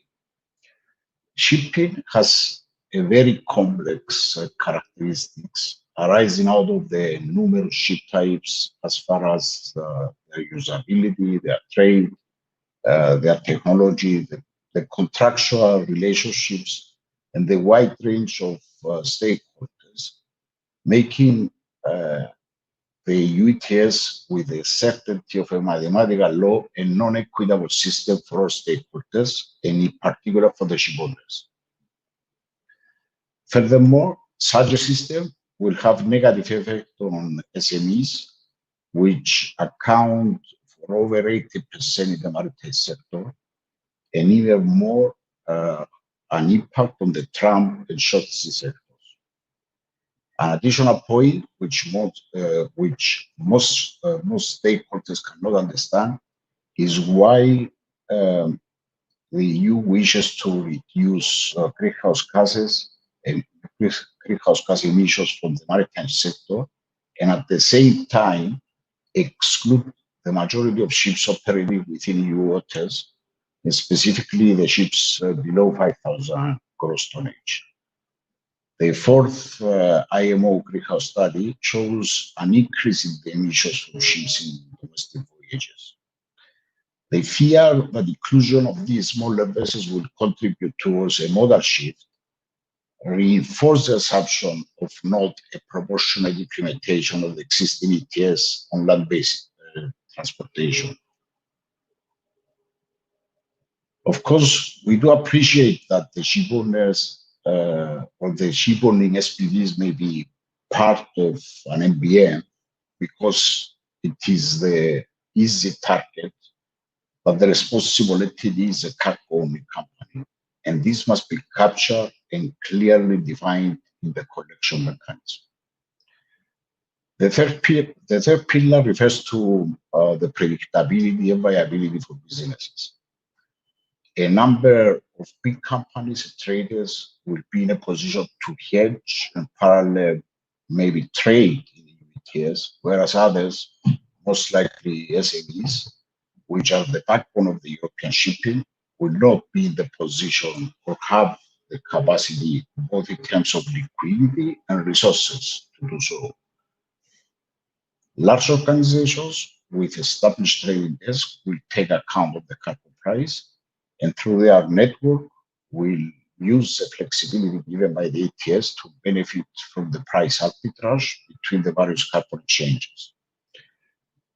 Shipping has a very complex characteristics arising out of the numerous ship types as far as their usability, their trade, their technology, the contractual relationships, and the wide range of stakeholders, making the EU-ETS with the certainty of a mathematical law and non-equitable system for all stakeholders, and in particular for the shipowners. Furthermore, such a system will have negative effect on SMEs, which account for over 80% in the maritime sector, and even more an impact on the tramp and short sea sectors. An additional point which most stakeholders cannot understand is why the EU wishes to reduce greenhouse gases and greenhouse gas emissions from the maritime sector, and at the same time exclude the majority of ships operating within EU waters, and specifically the ships below 5,000 gross tonnage. The fourth IMO greenhouse study shows an increase in the emissions from ships in domestic voyages. They fear that the inclusion of these smaller vessels will contribute towards a modal shift, reinforce the assumption of not a proportionate implementation of the existing ETS on land-based transportation. Of course, we do appreciate that the shipowners or the shipowning SPVs may be part of an MBM because it is the easy target, but the responsible entity is a cargo-owning company, and this must be captured and clearly defined in the collection mechanism. The third pillar refers to the predictability and viability for businesses. A number of big companies and traders will be in a position to hedge and parallel maybe trade in the ETS, whereas others, most likely SMEs, which are the backbone of the European shipping, will not be in the position or have the capacity, both in terms of liquidity and resources, to do so. Large organizations with established trading desks will take account of the carbon price, and through their network will use the flexibility given by the ETS to benefit from the price arbitrage between the various carbon exchanges.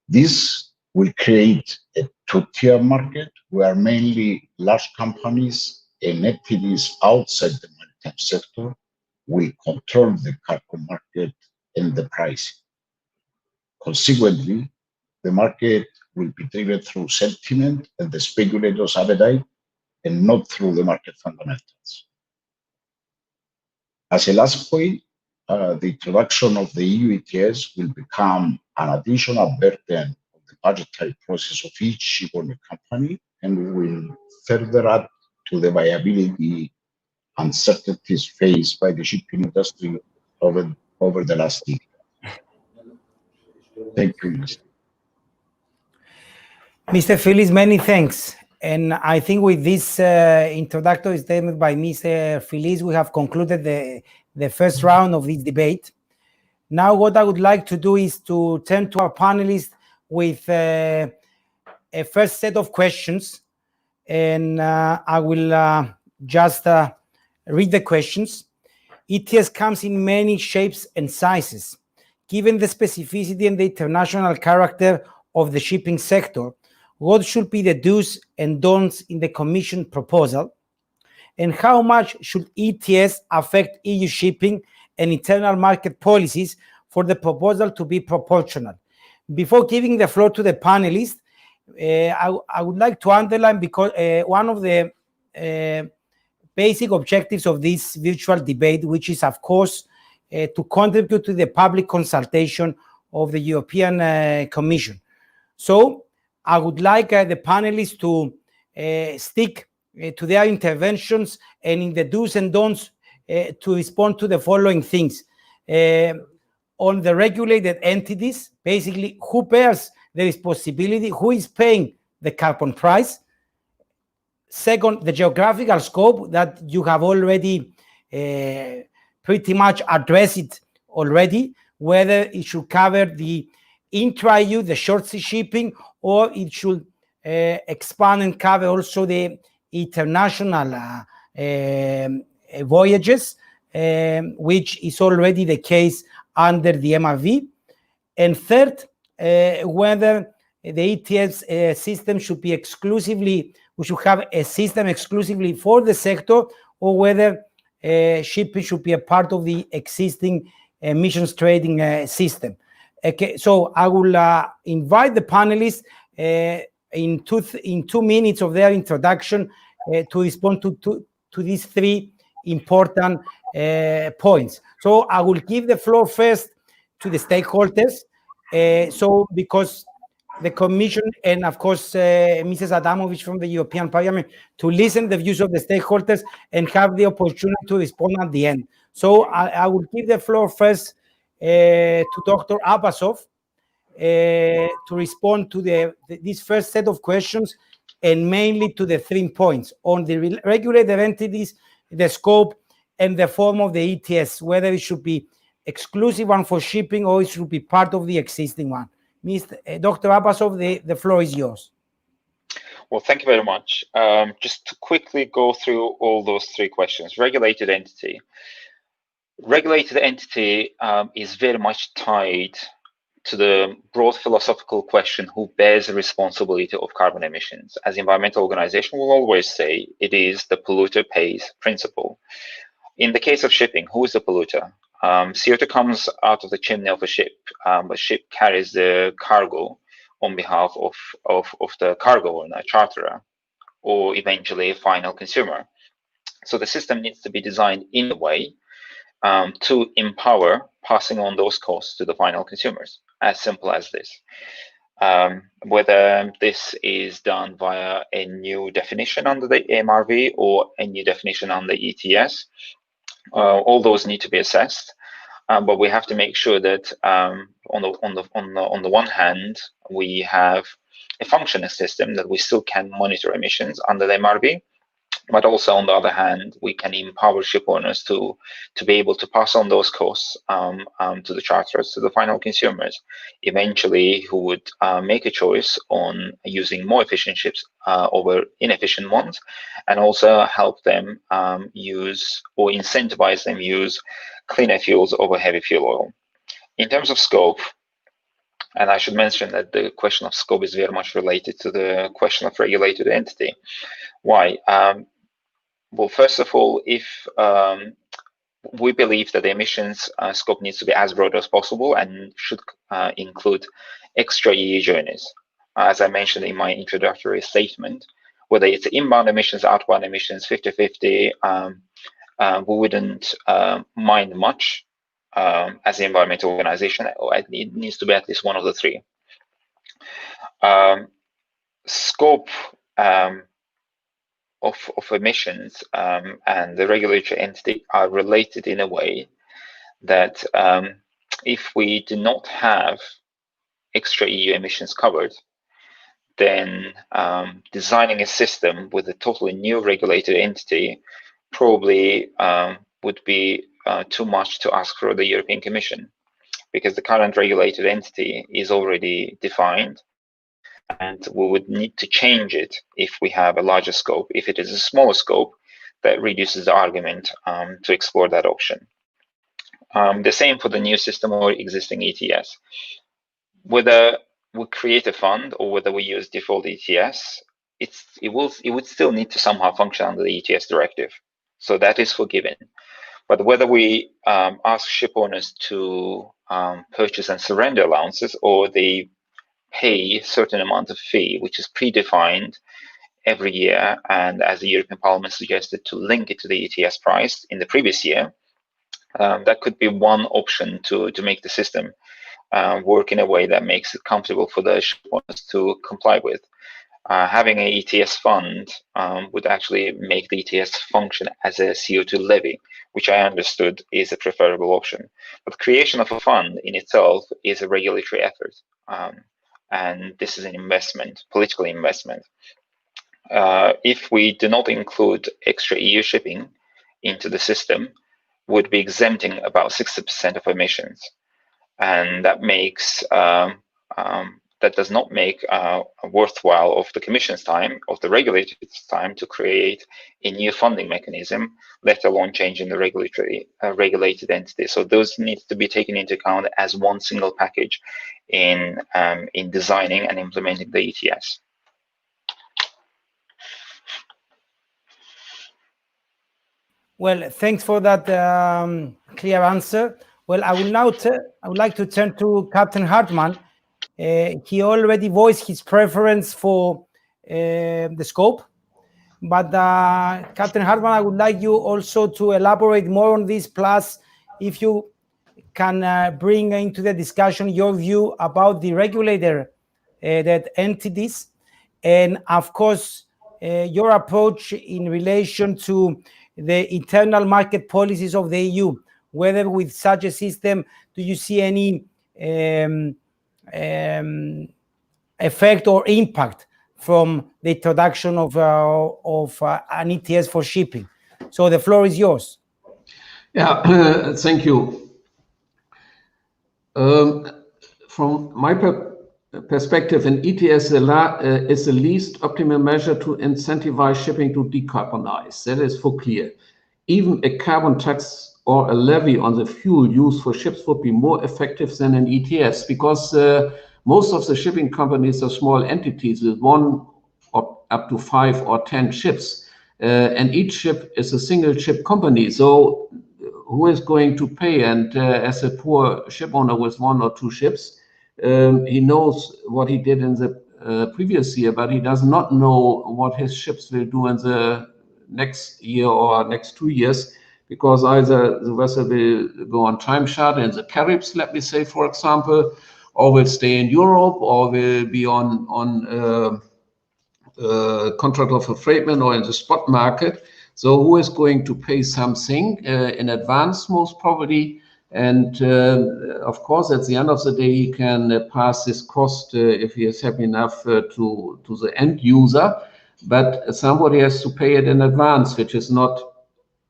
This will create a two-tier market where mainly large companies and entities outside the maritime sector will control the carbon market and the pricing. Consequently, the market will be driven through sentiment and the speculators' appetite, and not through the market fundamentals. As a last point, the introduction of the EU ETS will become an additional burden of the budgetary process of each shipowning company, and will further add to the viability uncertainties faced by the shipping industry over the last year. Thank you, Mr. Mr. Phillips, many thanks. And I think with this introductory statement by Mr. Feliz, we have concluded the first round of this debate. Now, what I would like to do is to turn to our panelists with a first set of questions. And I will just read the questions. ETS comes in many shapes and sizes. Given the specificity and the international character of the shipping sector, what should be the do's and don'ts in the Commission proposal? And how much should ETS affect EU shipping and internal market policies for the proposal to be proportional? Before giving the floor to the panelists, I would like to underline, because one of the basic objectives of this virtual debate, which is, of course, to contribute to the public consultation of the European Commission. So I would like the panelists to stick to their interventions, and in the do's and don'ts to respond to the following things. On the regulated entities, basically, who bears the responsibility, who is paying the carbon price? Second, the geographical scope that you have already pretty much addressed it already, whether it should cover the intra-EU, the short sea shipping, or it should expand and cover also the international voyages, which is already the case under the MRV. And third, whether the ETS system should be exclusively, we should have a system exclusively for the sector, or whether shipping should be a part of the existing emissions trading system. Okay, so I will invite the panelists in 2 minutes of their introduction to respond to these 3 important points. So I will give the floor first to the stakeholders. So because the Commission and, of course, Mrs. Adamovich from the European Parliament, to listen to the views of the stakeholders and have the opportunity to respond at the end. So I will give the floor first to Dr. Abbasov to respond to this first set of questions, and mainly to the 3 points on the regulated entities, the scope, and the form of the ETS, whether it should be exclusive one for shipping or it should be part of the existing one. Dr. Abbasov, the floor is yours. Well, thank you very much. Just to quickly go through all those 3 questions. Regulated entity. Regulated entity is very much tied to the broad philosophical question, who bears the responsibility of carbon emissions? As environmental organization will always say, it is the polluter pays principle. In the case of shipping, who is the polluter? CO2 comes out of the chimney of a ship. A ship carries the cargo on behalf of the cargo owner, charterer, or eventually a final consumer. So the system needs to be designed in a way to empower passing on those costs to the final consumers. As simple as this. Whether this is done via a new definition under the MRV or a new definition on the ETS, all those need to be assessed. But we have to make sure that on the one hand, we have a functioning system that we still can monitor emissions under the MRV. But also, on the other hand, we can empower ship owners to be able to pass on those costs to the charterers, to the final consumers, eventually, who would make a choice on using more efficient ships over inefficient ones, and also help them use or incentivize them use cleaner fuels over heavy fuel oil. In terms of scope, and I should mention that the question of scope is very much related to the question of regulated entity. Why? Well, first of all, if we believe that the emissions scope needs to be as broad as possible and should include extra EU journeys. As I mentioned in my introductory statement, whether it's inbound emissions, outbound emissions, 50-50, we wouldn't mind much as an environmental organization. It needs to be at least one of the 3. Scope of emissions and the regulatory entity are related in a way that if we do not have extra EU emissions covered, then designing a system with a totally new regulated entity probably would be too much to ask for the European Commission, because the current regulated entity is already defined, and we would need to change it if we have a larger scope. If it is a smaller scope, that reduces the argument to explore that option. The same for the new system or existing ETS. Whether we create a fund or whether we use default ETS, it would still need to somehow function under the ETS directive. So that is forgiven. But whether we ask ship owners to purchase and surrender allowances, or they pay a certain amount of fee, which is predefined every year, and as the European Parliament suggested, to link it to the ETS price in the previous year, that could be one option to make the system work in a way that makes it comfortable for the ship owners to comply with. Having an ETS fund would actually make the ETS function as a CO2 levy, which I understood is a preferable option. But creation of a fund in itself is a regulatory effort, and this is an investment, political investment. If we do not include extra EU shipping into the system, would be exempting about 60% of emissions, and that makes that does not make worthwhile of the Commission's time, of the regulators' time, to create a new funding mechanism, let alone changing the regulatory regulated entity. So those need to be taken into account as one single package in designing and implementing the ETS. Well, thanks for that clear answer. Well, I would like to turn to Captain Hartmann. He already voiced his preference for the scope, but Captain Hartmann, I would like you also to elaborate more on this, plus if you can bring into the discussion your view about the regulator that entities, and of course your approach in relation to the internal market policies of the EU. Whether with such a system, do you see any effect or impact from the introduction of an ETS for shipping? So the floor is yours. Yeah, thank you. From my perspective, an ETS is the least optimal measure to incentivize shipping to decarbonize. That is for clear. Even a carbon tax or a levy on the fuel used for ships would be more effective than an ETS, because most of the shipping companies are small entities with 1 or up to 5 or 10 ships, and each ship is a single ship company. So who is going to pay? And as a poor ship owner with 1 or 2 ships, he knows what he did in the previous year, but he does not know what his ships will do in the next year or next 2 years, because either the vessel will go on time charter in the Caribbean, let me say, for example, or will stay in Europe, or will be on contract of affreightment or in the spot market. So who is going to pay something in advance, most probably? And of course, at the end of the day, he can pass this cost if he is happy enough to the end user. But somebody has to pay it in advance, which is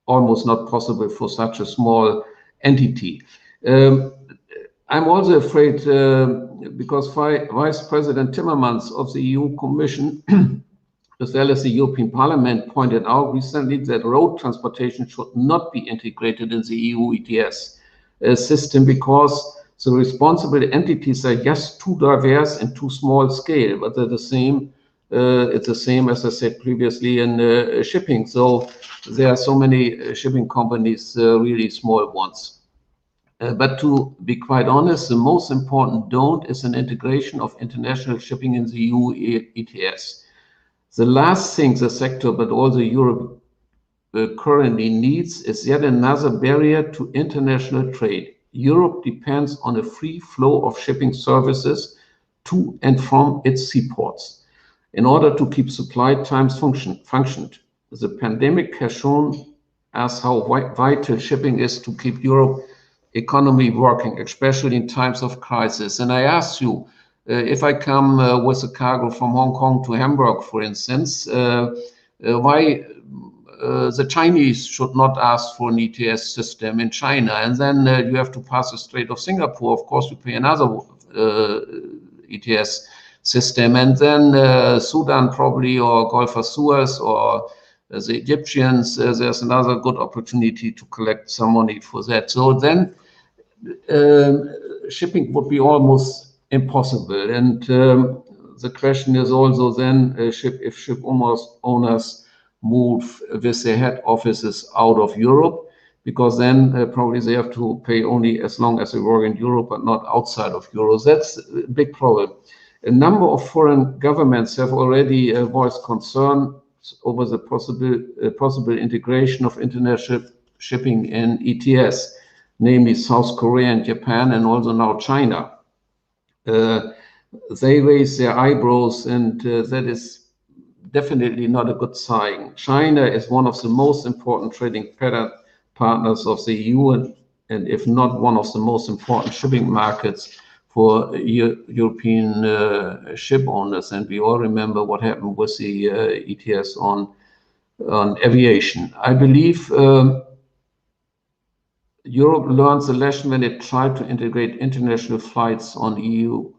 almost not possible for such a small entity. I'm also afraid because Vice President Timmermans of the EU Commission, as well as the European Parliament, pointed out recently that road transportation should not be integrated in the EU ETS system, because the responsible entities are just too diverse and too small scale, but they're the same. It's the same as I said previously in shipping. So there are so many shipping companies, really small ones. But to be quite honest, the most important don't is an integration of international shipping in the EU ETS. The last thing the sector, but also Europe currently needs, is yet another barrier to international trade. Europe depends on a free flow of shipping services to and from its seaports in order to keep supply times functioned. The pandemic has shown us how vital shipping is to keep Europe economy working, especially in times of crisis. And I ask you, If I come with a cargo from Hong Kong to Hamburg, for instance, why the Chinese should not ask for an ETS system in China, and then you have to pass the Strait of Singapore. Of course, you pay another ETS system, and then Sudan probably, or Gulf of Suez, or the Egyptians, there's another good opportunity to collect some money for that. So then shipping would be almost impossible. And the question is also then if ship owners move with their head offices out of Europe, because then probably they have to pay only as long as they work in Europe, but not outside of Europe. That's a big problem. A number of foreign governments have already voiced concern over the possible integration of international shipping in ETS, namely South Korea and Japan, and also now China. They raise their eyebrows, and that is definitely not a good sign. China is one of the most important trading partners of the EU, and if not one of the most important shipping markets for European ship owners. And we all remember what happened with the ETS on aviation. I believe Europe learned the lesson when it tried to integrate international flights on EU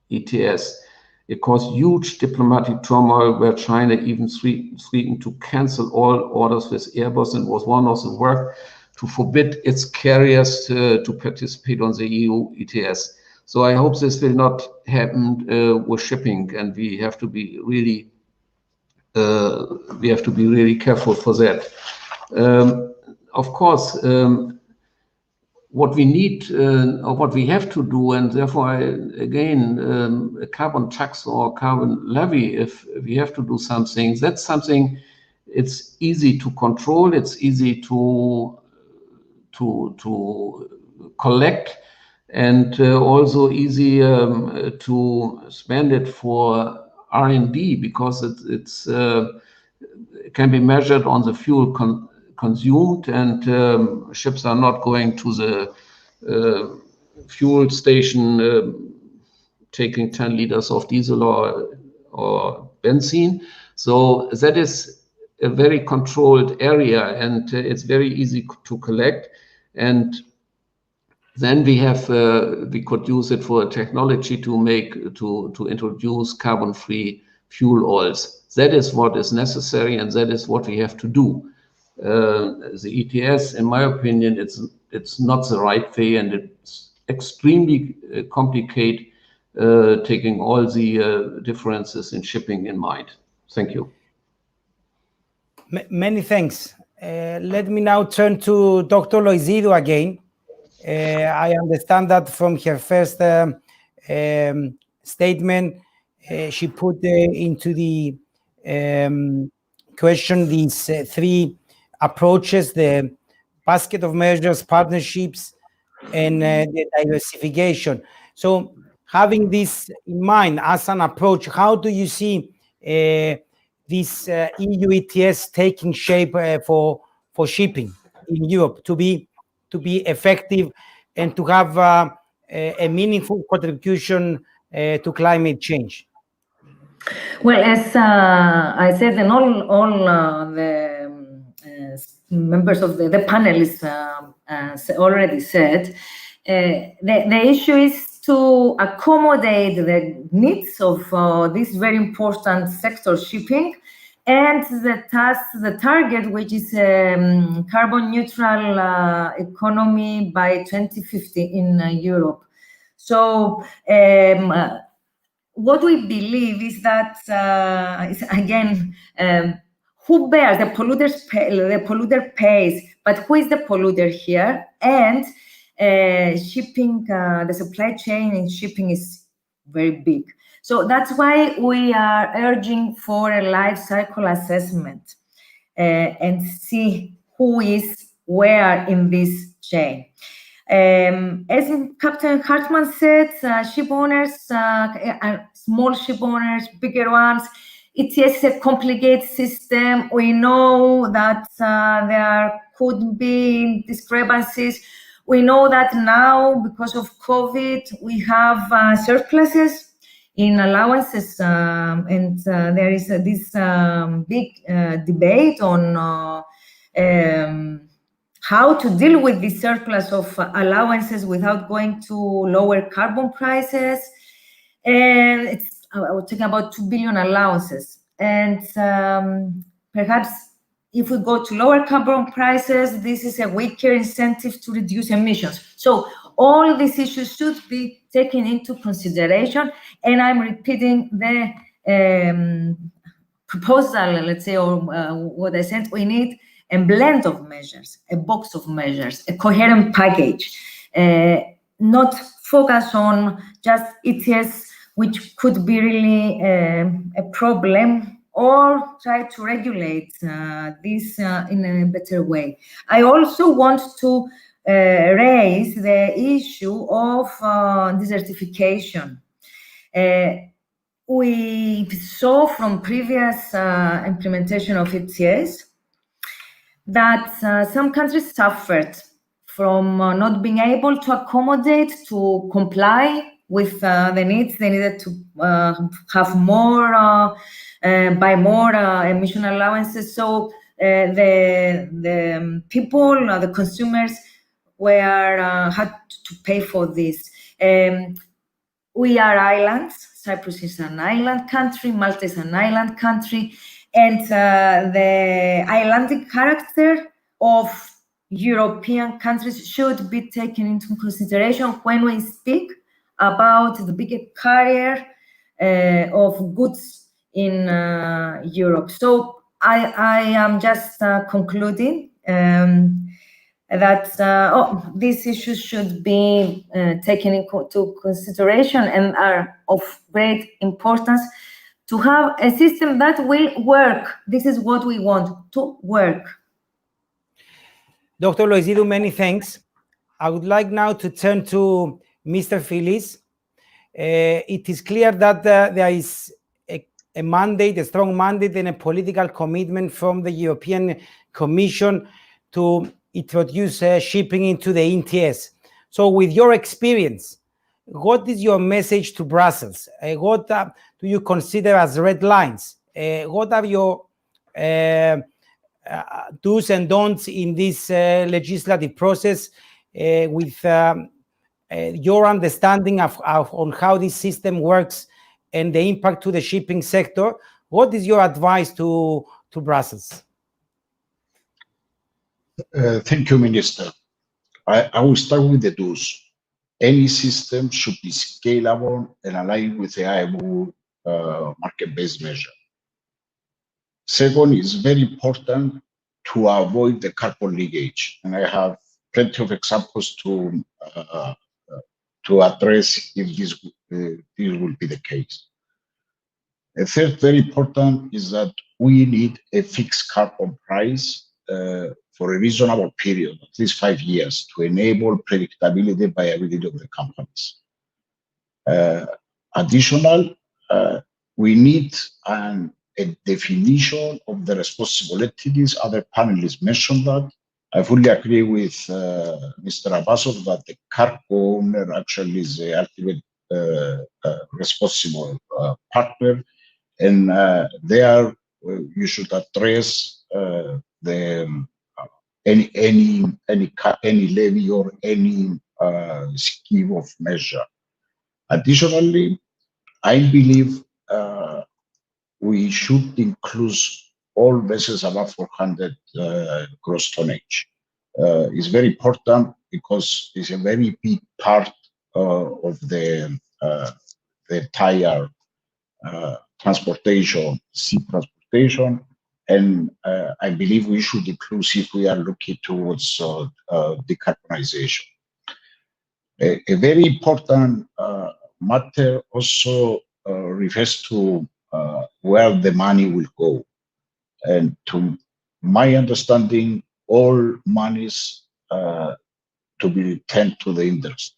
ETS. It caused huge diplomatic turmoil, where China even threatened to cancel all orders with Airbus, and was one of the work to forbid its carriers to participate on the EU ETS. So I hope this will not happen with shipping, and we have to be really careful for that. Of course, what we need or what we have to do, and therefore a carbon tax or carbon levy, if we have to do something, that's something it's easy to control, it's easy to collect, and also easy to spend it for R&D, because it can be measured on the fuel consumed, and ships are not going to the fuel station taking 10 liters of diesel or benzene. So that is a very controlled area, and it's very easy to collect. And then we could use it for a technology to introduce carbon-free fuel oils. That is what is necessary, and that is what we have to do. The ETS, in my opinion, it's not the right way, and it's extremely complicated, taking all the differences in shipping in mind. Thank you. Many thanks. Let me now turn to Dr. Loizidou again. I understand that from her first statement, she put into the question these three approaches: the basket of measures, partnerships, and the diversification. So having this in mind as an approach, how do you see this EU ETS taking shape for shipping in Europe to be effective and to have a meaningful contribution to climate change? Well, as I said, and all the members of the panelists already said, the issue is to accommodate the needs of this very important sector, shipping, and the target, which is carbon neutral economy by 2050 in Europe. So what we believe is that, again, who bears? The polluter pays, but who is the polluter here? And shipping, the supply chain in shipping is very big. So that's why we are urging for a life cycle assessment and see who is where in this chain. As Captain Hartmann said, ship owners, small ship owners, bigger ones, ETS is a complicated system. We know that there could be discrepancies. We know that now, because of COVID, we have surpluses. in allowances, and there is this big debate on how to deal with the surplus of allowances without going to lower carbon prices. And we're talking about 2 billion allowances. And perhaps if we go to lower carbon prices, this is a weaker incentive to reduce emissions. So all these issues should be taken into consideration. And I'm repeating the proposal, let's say, or what I said, we need a blend of measures, a box of measures, a coherent package, not focus on just ETS, which could be really a problem, or try to regulate this in a better way. I also want to raise the issue of desertification. We saw from previous implementation of ETS that some countries suffered from not being able to accommodate, to comply with the needs. They needed to have more, buy more emission allowances. So the people, the consumers, had to pay for this. We are islands. Cyprus is an island country. Malta is an island country. And the islandic character of European countries should be taken into consideration when we speak about the bigger carrier of goods in Europe. So I am just concluding that these issues should be taken into consideration and are of great importance to have a system that will work. This is what we want, to work. Dr. Loizidou, many thanks. I would like now to turn to Mr. Philis. It is clear that there is a mandate, a strong mandate and a political commitment from the European Commission to introduce shipping into the ETS. So with your experience, what is your message to Brussels? What do you consider as red lines? What are your do's and don'ts in this legislative process with your understanding on how this system works and the impact to the shipping sector? What is your advice to Brussels? Thank you, Minister. I will start with the do's. Any system should be scalable and aligned with the IMO market-based measure. Second, it's very important to avoid the carbon leakage, and I have plenty of examples to address if this will be the case. A third very important is that we need a fixed carbon price for a reasonable period, at least 5 years, to enable predictability and viability of the companies. Additional, we need a definition of the responsible entities. Other panelists mentioned that. I fully agree with Mr. Abbasov that the cargo owner actually is the ultimate responsible partner, and there you should address any levy or any scheme of measure. Additionally, I believe we should include all vessels above 400 gross tonnage. It's very important because it's a very big part of the entire transportation, sea transportation, and I believe we should include if we are looking towards decarbonization. A very important matter also refers to where the money will go. And to my understanding, all monies to be returned to the industry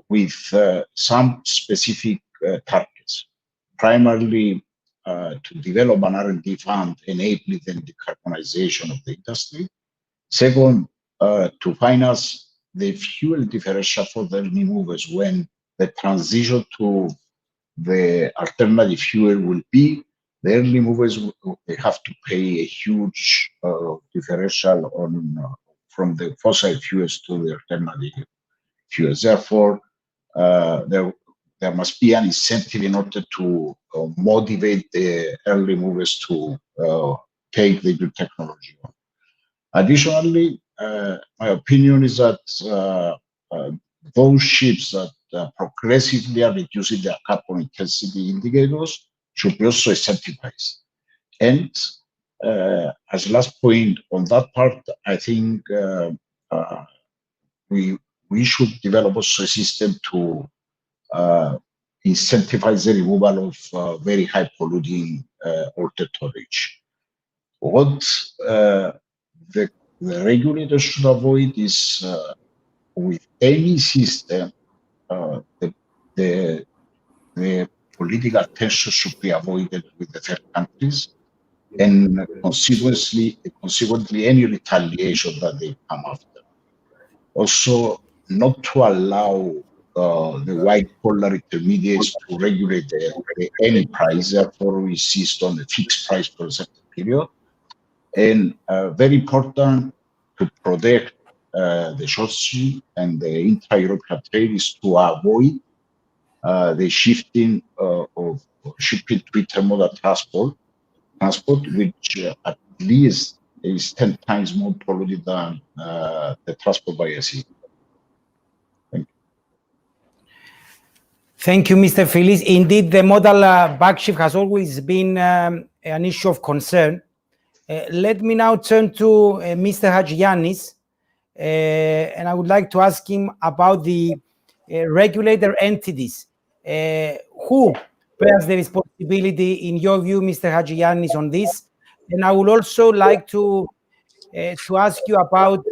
with some specific targets, primarily to develop an R&D fund enabling the decarbonization of the industry. Second, to finance the fuel differential for the early movers when the transition to the alternative fuel will be, the early movers they have to pay a huge differential on from the fossil fuels to the alternative fuels. Therefore, there must be an incentive in order to motivate the early movers to take the new technology on. Additionally, my opinion is that those ships that progressively are reducing their carbon intensity indicators should be also incentivized. And as last point on that part, I think we should develop also a system to incentivize the removal of very high polluting altered tonnage. What the regulators should avoid is with any system, the political tension should be avoided with the third countries, and consequently any retaliation that they come after. Also, not to allow the white collar intermediates to regulate any price. Therefore, we insist on a fixed price for a certain period. And very important to protect the short sea and the intra-European trade is to avoid the shifting of shipping to intermodal transport, which at least is 10 times more polluted than the transport by sea. Thank you. Thank you, Mr. Feliz. Indeed, the modal backshift has always been an issue of concern. Let me now turn to Mr. Hadjiannis, and I would like to ask him about the regulator entities. Who bears the responsibility, in your view, Mr. Hadjiannis, on this? And I would also like to ask you about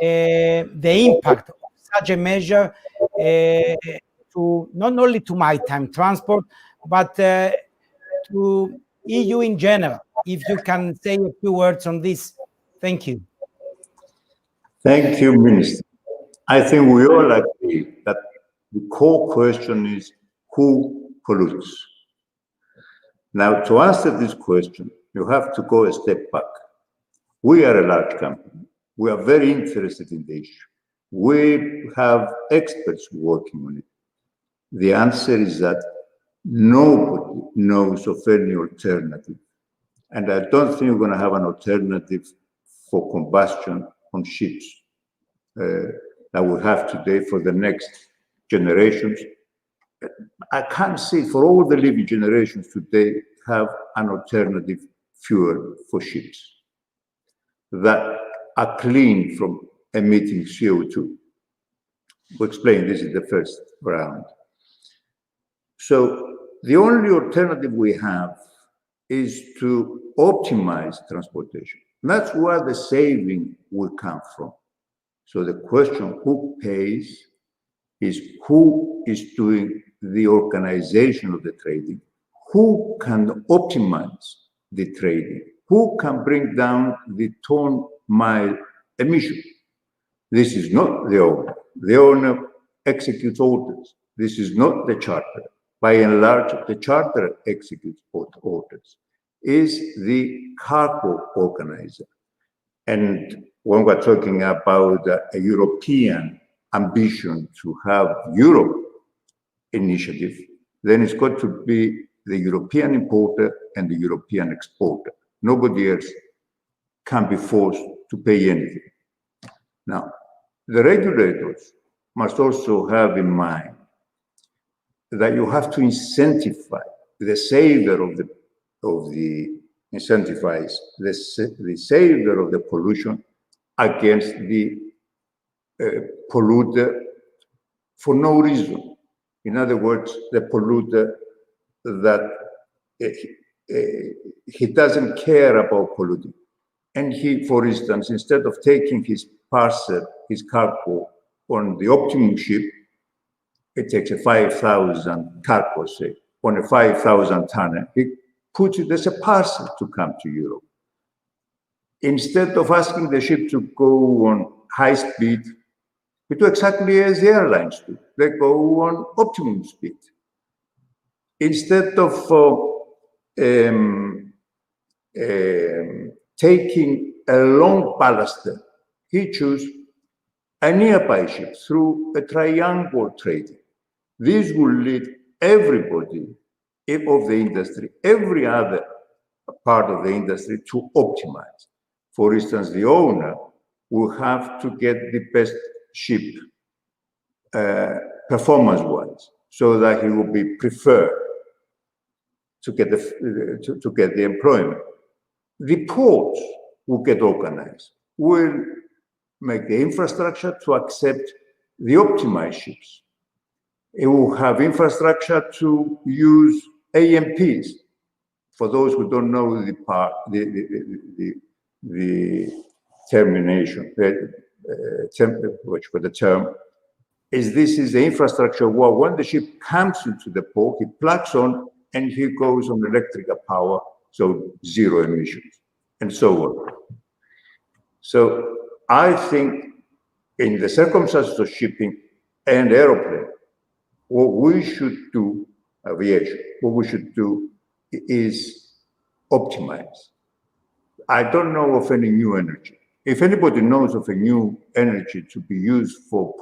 the impact of such a measure to not only to maritime transport, but to EU in general. If you can say a few words on this. Thank you. Thank you, Minister. I think we all agree that the core question is who pollutes. Now, to answer this question, you have to go a step back. We are a large company. We are very interested in the issue. We have experts working on it. The answer is that nobody knows of any alternative. And I don't think we're going to have an alternative for combustion on ships that we have today for the next generations. I can't see for all the living generations today have an alternative fuel for ships that are clean from emitting CO2. We'll explain this in the first round. So the only alternative we have is to optimize transportation. That's where the saving will come from. So the question who pays is who is doing the organization of the trading, who can optimize the trading, who can bring down the ton-mile emission. This is not the owner. The owner executes orders. This is not the charter. By and large, the charter executes orders, is the cargo organizer. And when we're talking about a European ambition to have Europe initiative, then it's got to be the European importer and the European exporter. Nobody else can be forced to pay anything. Now, the regulators must also have in mind that you have to incentivize the saver of the incentivize the saver of the pollution against the polluter for no reason. In other words, the polluter that he doesn't care about polluting. And he, for instance, instead of taking his parcel, his cargo on the optimum ship, it takes a 5,000 cargo, say, on a 5,000 tonner. He puts it as a parcel to come to Europe. Instead of asking the ship to go on high speed, we do exactly as the airlines do. They go on optimum speed. instead of taking a long ballast, he chose a nearby ship through a triangle trading. This will lead everybody of the industry, every other part of the industry, to optimize. For instance, the owner will have to get the best ship performance-wise, so that he will be preferred to get the employment. The ports will get organized, will make the infrastructure to accept the optimized ships. It will have infrastructure to use AMPs. For those who don't know the termination, the term, this is the infrastructure where when the ship comes into the port, he plugs on and he goes on electrical power, so zero emissions, and so on. So I think in the circumstances of shipping and aeroplane, what we should do, aviation, what we should do is optimize. I don't know of any new energy. If anybody knows of a new energy to be used for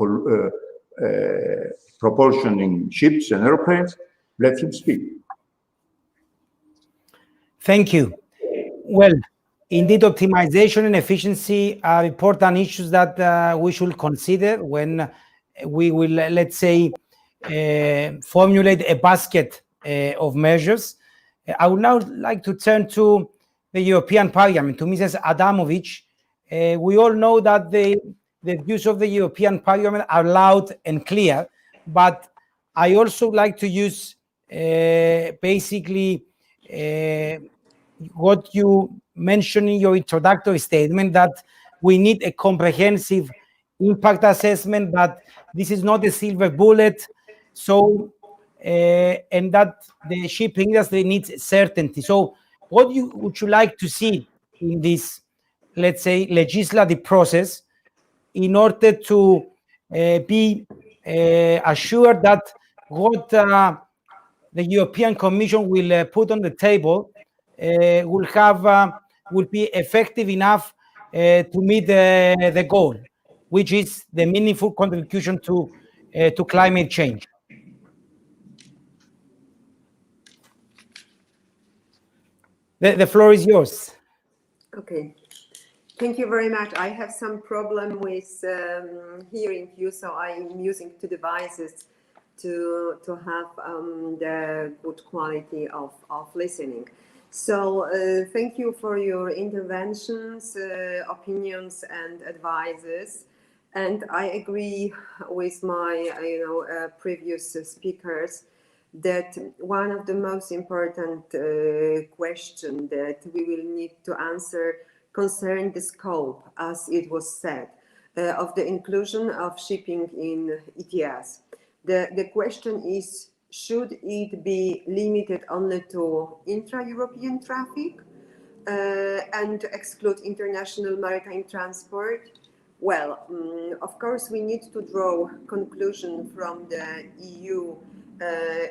propulsion in ships and airplanes, let him speak. Thank you. Well, indeed, optimization and efficiency are important issues that we should consider when we will, let's say, formulate a basket of measures. I would now like to turn to the European Parliament, to Mrs. Adamovich. We all know that the views of the European Parliament are loud and clear, but I also like to use basically what you mentioned in your introductory statement, that we need a comprehensive impact assessment, that this is not a silver bullet, so and that the shipping industry needs certainty. So what would you like to see in this, let's say, legislative process in order to be assured that what the European Commission will put on the table will be effective enough to meet the goal, which is the meaningful contribution to climate change? The floor is yours. Okay. Thank you very much. I have some problem with hearing you, so I'm using two devices to have the good quality of listening. So thank you for your interventions, opinions, and advices. And I agree with my previous speakers that one of the most important questions that we will need to answer concern the scope, as it was said, of the inclusion of shipping in ETS. The question is, should it be limited only to intra-European traffic and exclude international maritime transport? Well, of course, we need to draw conclusion from the EU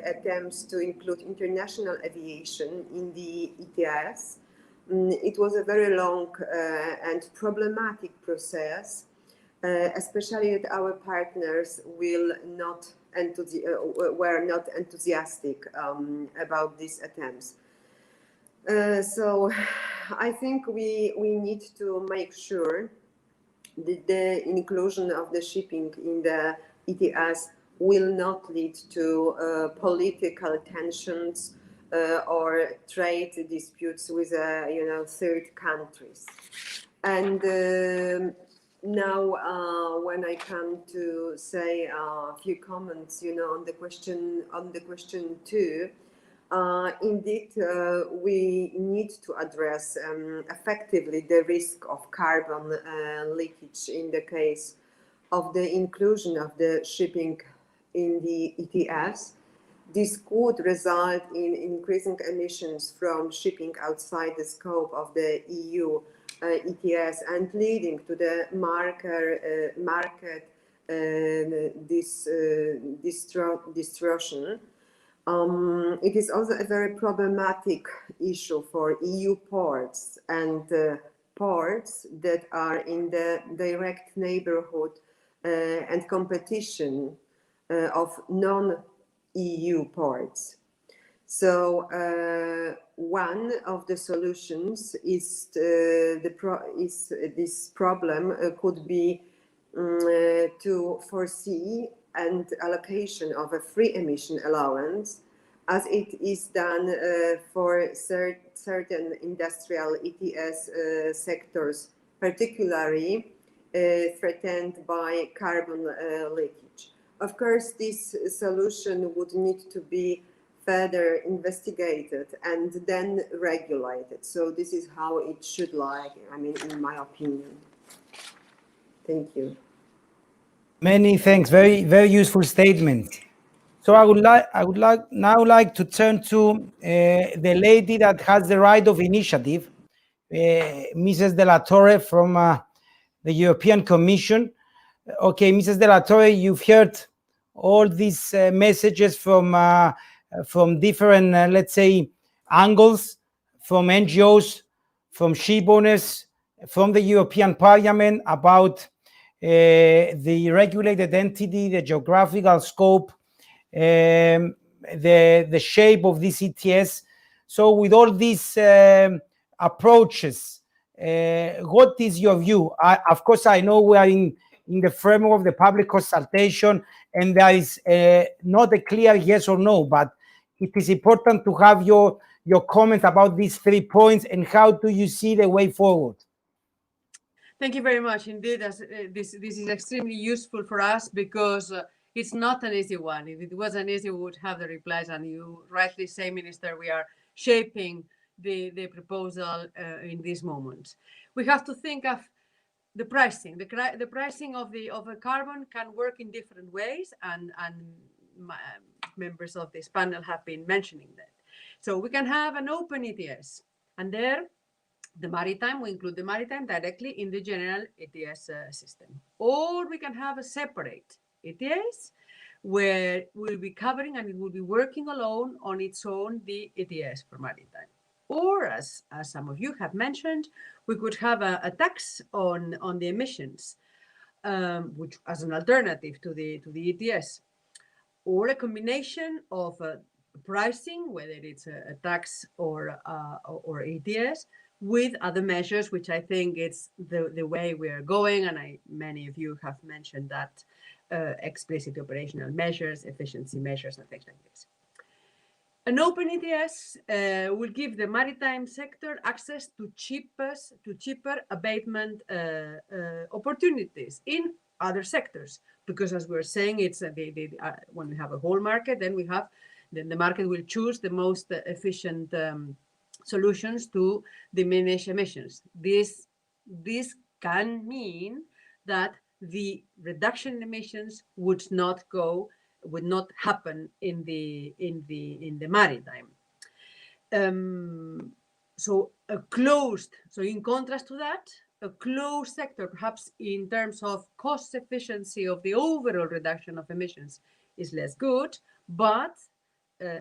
attempts to include international aviation in the ETS. It was a very long and problematic process, especially that our partners were not enthusiastic about these attempts. So I think we need to make sure that the inclusion of the shipping in the ETS will not lead to political tensions or trade disputes with third countries. And now, when I come to say a few comments, on the question 2, indeed, we need to address effectively the risk of carbon leakage in the case of the inclusion of the shipping in the ETS. This could result in increasing emissions from shipping outside the scope of the EU ETS and leading to the market distortion. It is also a very problematic issue for EU ports and ports that are in the direct neighborhood and competition of non-EU ports. So one of the solutions is this problem could be to foresee and allocation of a free emission allowance, as it is done for certain industrial ETS sectors, particularly threatened by carbon leakage. Of course, this solution would need to be further investigated and then regulated. So this is how it should lie, I mean, in my opinion. Thank you. Many thanks. Very, very useful statement. So I would like to turn to the lady that has the right of initiative, Mrs. De La Torre from the European Commission. Okay, Mrs. De La Torre, you've heard all these messages from different, let's say, angles, from NGOs, from ship owners, from the European Parliament about the regulated entity, the geographical scope, the shape of this ETS. So with all these approaches, what is your view? Of course, I know we are in the framework of the public consultation, and there is not a clear yes or no, but it is important to have your comment about these 3 points, and how do you see the way forward? Thank you very much indeed. As this is extremely useful for us, because it's not an easy one. If it was an easy, we would have the replies, and you rightly say, Minister, we are shaping the proposal in this moment. We have to think of the pricing. The pricing of a carbon can work in different ways, and members of this panel have been mentioning that. So we can have an open ETS, and there we include the maritime directly in the general ETS system. Or we can have a separate ETS where we'll be covering, and it will be working alone on its own, the ETS for maritime. Or, as some of you have mentioned, we could have a tax on the emissions, which as an alternative to the ETS, or a combination of pricing, whether it's a tax or ETS, with other measures, which I think it's the way we are going, and many of you have mentioned that, explicit operational measures, efficiency measures, and things like this. An open ETS will give the maritime sector access to cheaper abatement opportunities in other sectors, because as we're saying, it's when we have a whole market, then the market will choose the most efficient solutions to diminish emissions. This can mean that the reduction in emissions would not happen in the maritime. So in contrast to that, a closed sector, perhaps in terms of cost efficiency of the overall reduction of emissions, is less good, but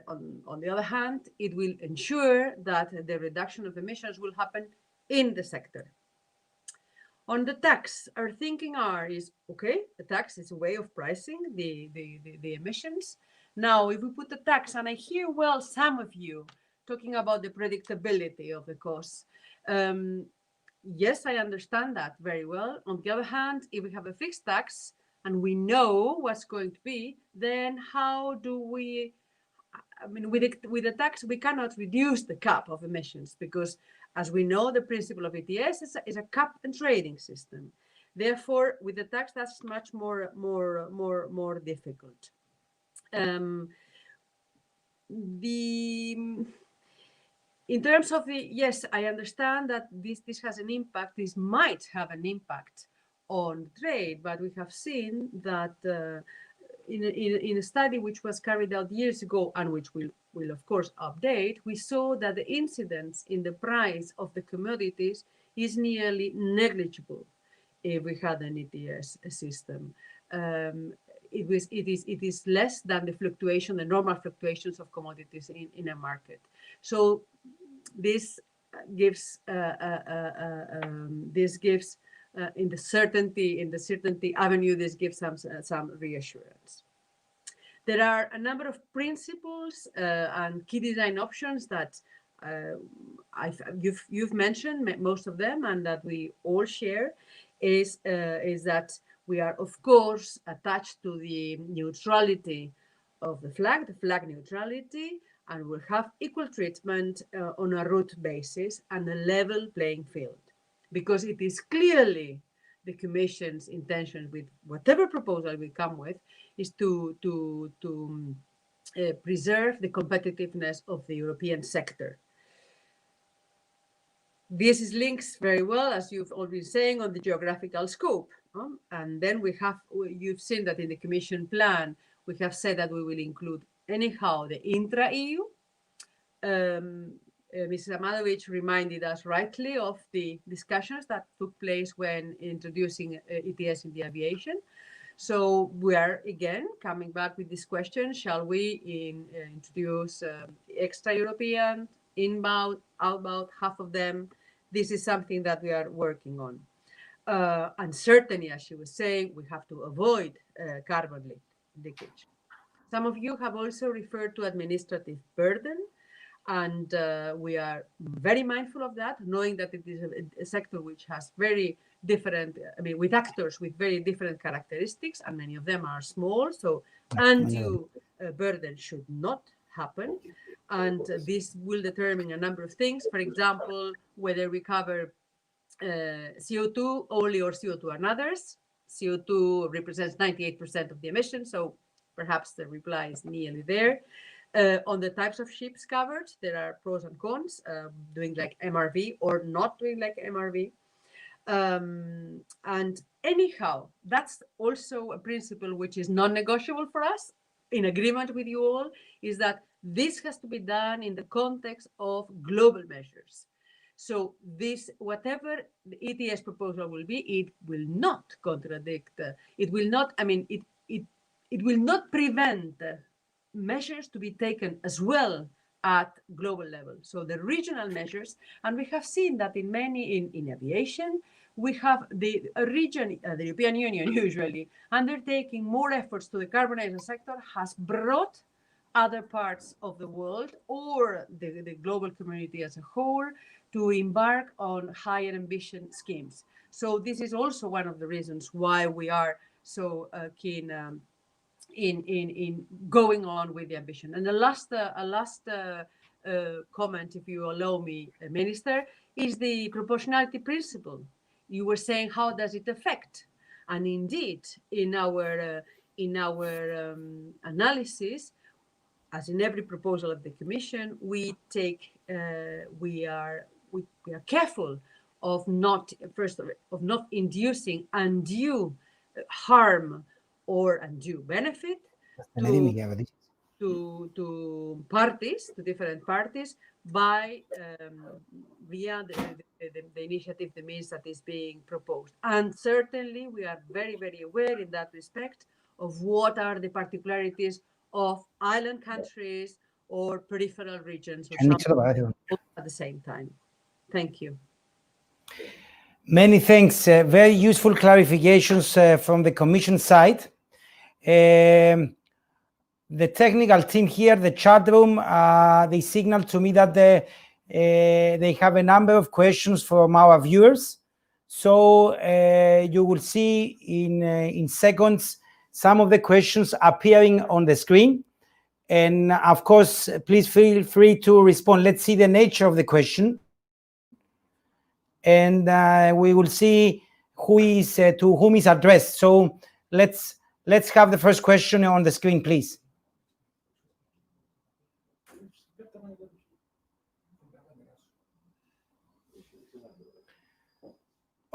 on the other hand, it will ensure that the reduction of emissions will happen in the sector. On the tax, our thinking is, okay, the tax is a way of pricing the emissions. Now, if we put the tax, and I hear well some of you talking about the predictability of the costs. Yes, I understand that very well. On the other hand, if we have a fixed tax and we know what's going to be, then how do we, I mean, with the tax, we cannot reduce the cap of emissions, because as we know, the principle of ETS is a cap and trading system. Therefore, with the tax, that's much more difficult. In terms of yes, I understand that this has an impact. This might have an impact on trade, but we have seen that in a study which was carried out years ago, and which will of course update, we saw that the incidence in the price of the commodities is nearly negligible if we had an ETS system. it is less than the normal fluctuations of commodities in a market. So this gives in the certainty avenue, this gives some reassurance. There are a number of principles and key design options that you've mentioned, most of them, and that we all share, is that we are, of course, attached to the neutrality of the flag neutrality, and will have equal treatment on a route basis and a level playing field, because it is clearly the Commission's intention with whatever proposal we come with is to preserve the competitiveness of the European sector. This links very well, as you've all been saying, on the geographical scope. And then you've seen that in the Commission plan, we have said that we will include anyhow the intra-EU. Mrs. Amadovic reminded us rightly of the discussions that took place when introducing ETS in the aviation. So we are again coming back with this question: shall we introduce extra-European, inbound, outbound, half of them? This is something that we are working on. And certainly, as she was saying, we have to avoid carbon leakage. Some of you have also referred to administrative burden, and we are very mindful of that, knowing that it is a sector which has very different, with actors with very different characteristics, and many of them are small, so undue burden should not happen. And this will determine a number of things. For example, whether we cover CO2 only or CO2 and others. CO2 represents 98% of the emissions, so perhaps the reply is nearly there. On the types of ships covered, there are pros and cons, doing like MRV or not doing like MRV. And anyhow, that's also a principle which is non-negotiable for us, in agreement with you all, is that this has to be done in the context of global measures. So this, whatever the ETS proposal will be, it will not contradict, it will not, it will not prevent measures to be taken as well at global level. So the regional measures, and we have seen that in aviation, we have the region, the European Union usually, undertaking more efforts to decarbonize the sector, has brought other parts of the world or the global community as a whole to embark on higher ambition schemes. So this is also one of the reasons why we are so keen in going on with the ambition. And the last comment, if you allow me, Minister, is the proportionality principle. You were saying, how does it affect? And indeed, in our analysis, as in every proposal of the Commission, we are careful of not inducing undue harm or undue benefit to parties, to different parties, by via the initiative, the means that is being proposed. And certainly we are very, very aware in that respect of what are the particularities of island countries or peripheral regions or something at the same time. Thank you. Many thanks. Very useful clarifications from the Commission side. The technical team here, the chat room, they signaled to me that they have a number of questions from our viewers. So you will see in seconds some of the questions appearing on the screen. And of course, please feel free to respond. Let's see the nature of the question. And we will see who is to whom is addressed. So let's have the first question on the screen, please.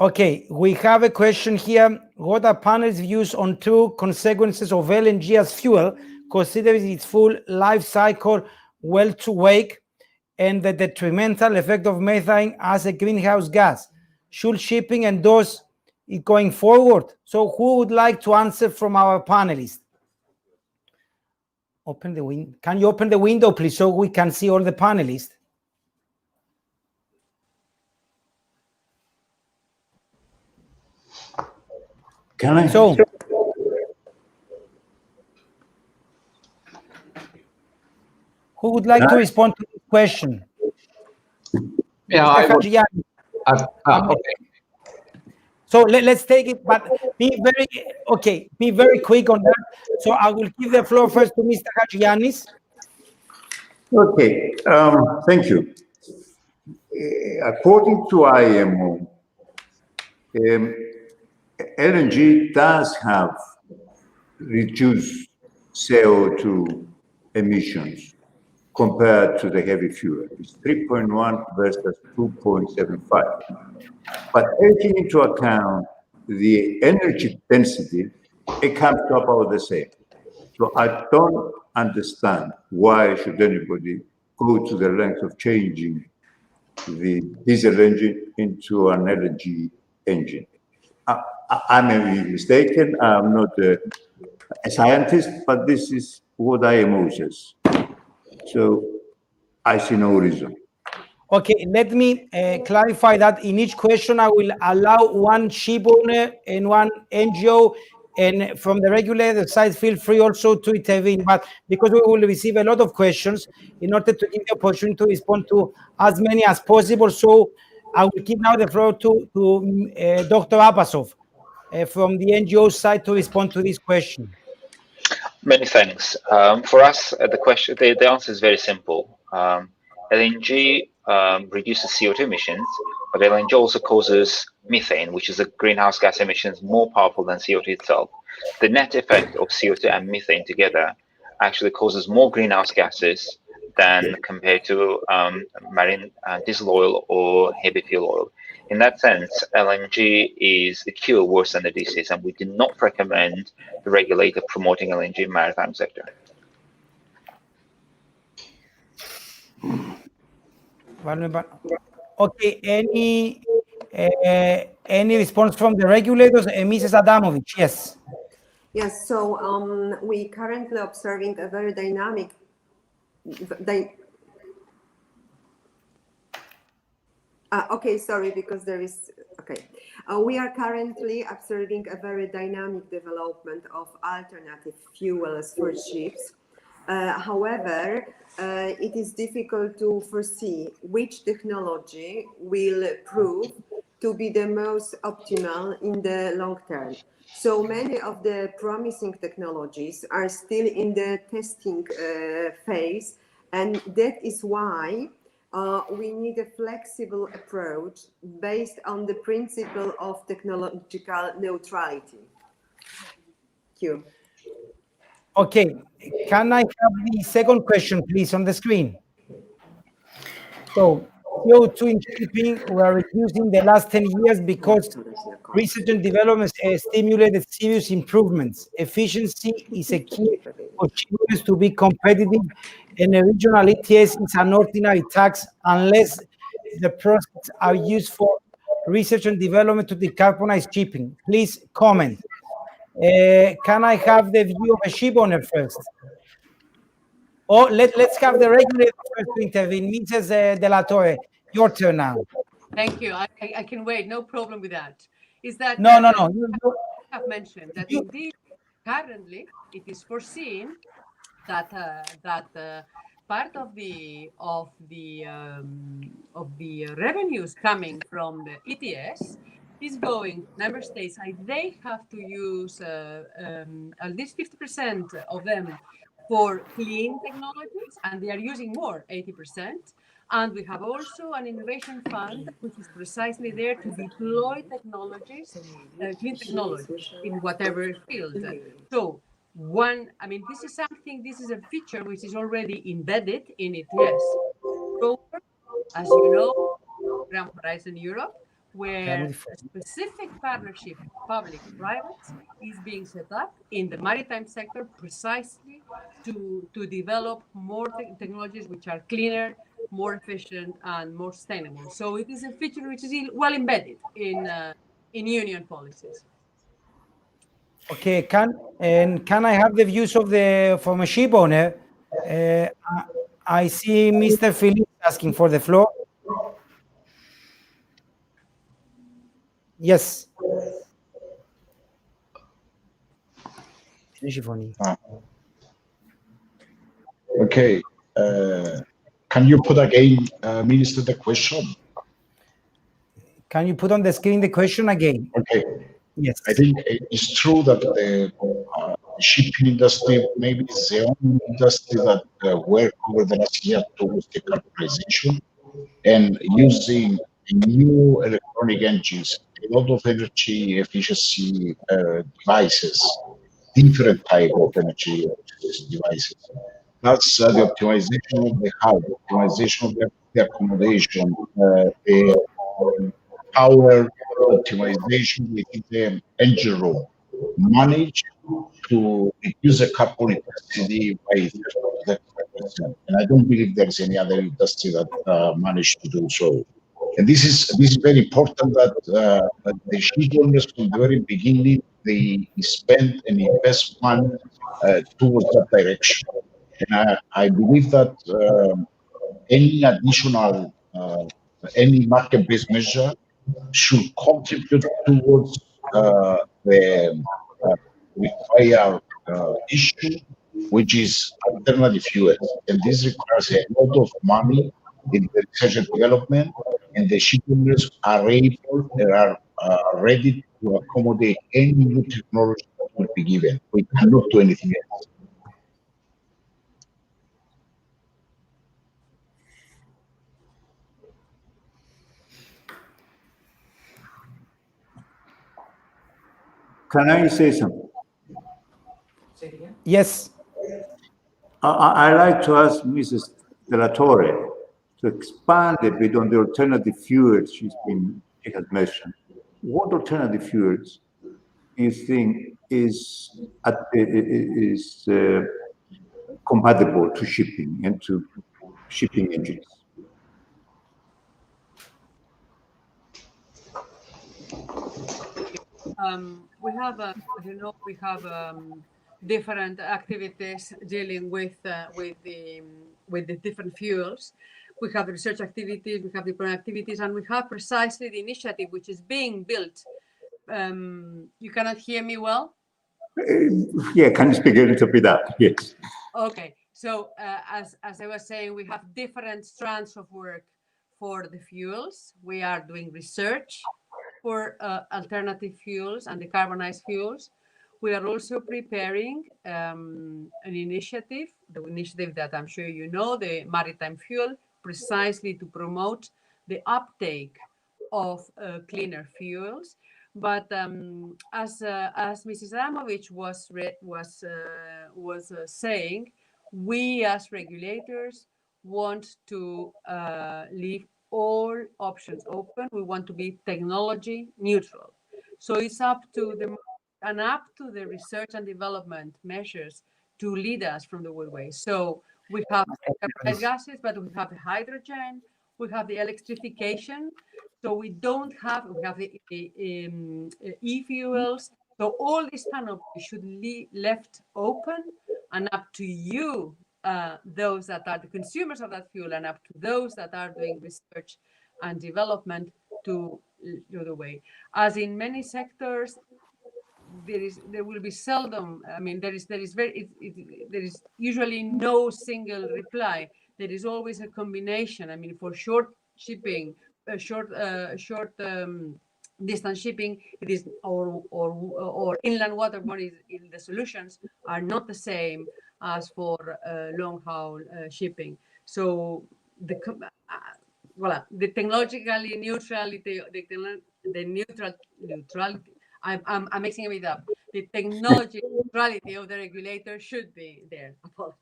Okay, we have a question here. What are panel's views on true consequences of LNG as fuel, considering its full life cycle, well to wake, and the detrimental effect of methane as a greenhouse gas? Should shipping endorse it going forward? So who would like to answer from our panelists? Open the window. Can you open the window, please, so we can see all the panelists? Can I? So, who would like to respond to this question? Yeah, Mr. I would. Hadjiani. Okay. So let's take it, but be very quick on that. So I will give the floor first to Mr. Hadjianis. Okay, thank you. According to IMO, LNG does have reduced CO2 emissions compared to the heavy fuel. It's 3.1 versus 2.75. But taking into account the energy density, it comes to about the same. So I don't understand why should anybody go to the length of changing the diesel engine into an LNG engine. I may be mistaken. I'm not a scientist, but this is what IMO says. So I see no reason. Okay, let me clarify that in each question I will allow one ship owner and one NGO, and from the regulator side, feel free also to intervene. But because we will receive a lot of questions, in order to give the opportunity to respond to as many as possible, so I will give now the floor to Dr. Abbasov from the NGO side to respond to this question. Many thanks. For us, the answer is very simple. LNG reduces CO2 emissions, but LNG also causes methane, which is a greenhouse gas emissions more powerful than CO2 itself. The net effect of CO2 and methane together actually causes more greenhouse gases than compared to marine diesel oil or heavy fuel oil. In that sense, LNG is a cure worse than the disease, and we do not recommend the regulator promoting LNG in maritime sector. Okay, any response from the regulators? Mrs. Adamovich, yes. Yes, so we currently observing a very dynamic okay, sorry, because there is, okay. We are currently observing a very dynamic development of alternative fuels for ships. However, it is difficult to foresee which technology will prove to be the most optimal in the long term. So many of the promising technologies are still in the testing phase, and that is why we need a flexible approach based on the principle of technological neutrality. Thank you. Okay, can I have the second question, please, on the screen? So, CO2 in shipping were reducing the last 10 years because research and development stimulated serious improvements. Efficiency is a key for shippers to be competitive, and a regional ETS is an ordinary tax unless the proceeds are used for research and development to decarbonize shipping. Please comment. Can I have the view of a ship owner first? Oh, let's have the regulator first to intervene. Mrs. De La Torre, your turn now. Thank you. I can wait. No problem with that. Is that no. I have mentioned that indeed currently it is foreseen that part of the revenues coming from the ETS is going member states. They have to use at least 50% of them for clean technologies, and they are using more, 80%. And we have also an innovation fund, which is precisely there to deploy technologies, clean technologies in whatever field. So this is a feature which is already embedded in ETS. So, as you know, Grand Horizon Europe, where a specific partnership, public-private, is being set up in the maritime sector precisely to develop more technologies which are cleaner, more efficient, and more sustainable. So it is a feature which is well embedded in union policies. Okay, can I have the views of from a ship owner? I see Mr. Phillips asking for the floor. Yes. Okay. Can you put again, Minister, the question? Can you put on the screen the question again? Okay. Yes. I think it's true that the shipping industry maybe is the only industry that worked over the last year towards decarbonization and using new electronic engines, a lot of energy efficiency devices, different type of energy efficiency devices. That's the optimization of the hub, optimization of the accommodation, the power optimization within the engine room, manage to reduce the carbon intensity by 30 to 35%. And I don't believe there's any other industry that managed to do so. And this is very important that the ship owners from the very beginning, they spend and invest money towards that direction. And I believe that any additional, any market-based measure should contribute towards the required issue, which is alternative fuels. And this requires a lot of money in the research and development, and the ship owners are able, they are ready to accommodate any new technology that will be given. We cannot do anything else. Can I say something? Yes. I'd like to ask Mrs. De La Torre to expand a bit on the alternative fuels she has mentioned. What alternative fuels do you think is compatible to shipping and to shipping engines? We have, as you know, we have different activities dealing with the different fuels. We have the research activities, we have the program activities, and we have precisely the initiative which is being built. You cannot hear me well? Yeah, can you speak a little bit up? Yes. Okay, so as I was saying, we have different strands of work for the fuels. We are doing research for alternative fuels and decarbonized fuels. We are also preparing an initiative, the initiative that I'm sure you know, the maritime fuel, precisely to promote the uptake of cleaner fuels. But as Mrs. Adamovich was saying, we as regulators want to leave all options open. We want to be technology neutral. So it's up to the research and development measures to lead us from the way. So we have gases, but we have the hydrogen, we have the electrification. So we have the e-fuels. So all this panel should be left open and up to you, those that are the consumers of that fuel, and up to those that are doing research and development to do the way. As in many sectors, there will be seldom. I mean, there is usually no single reply. There is always a combination. I mean, for short shipping, short distance shipping, it is or inland waterborne. The solutions are not the same as for long haul shipping. So the technologically neutrality, the neutrality. I'm mixing it up. The technology neutrality of the regulator should be there. Apologies.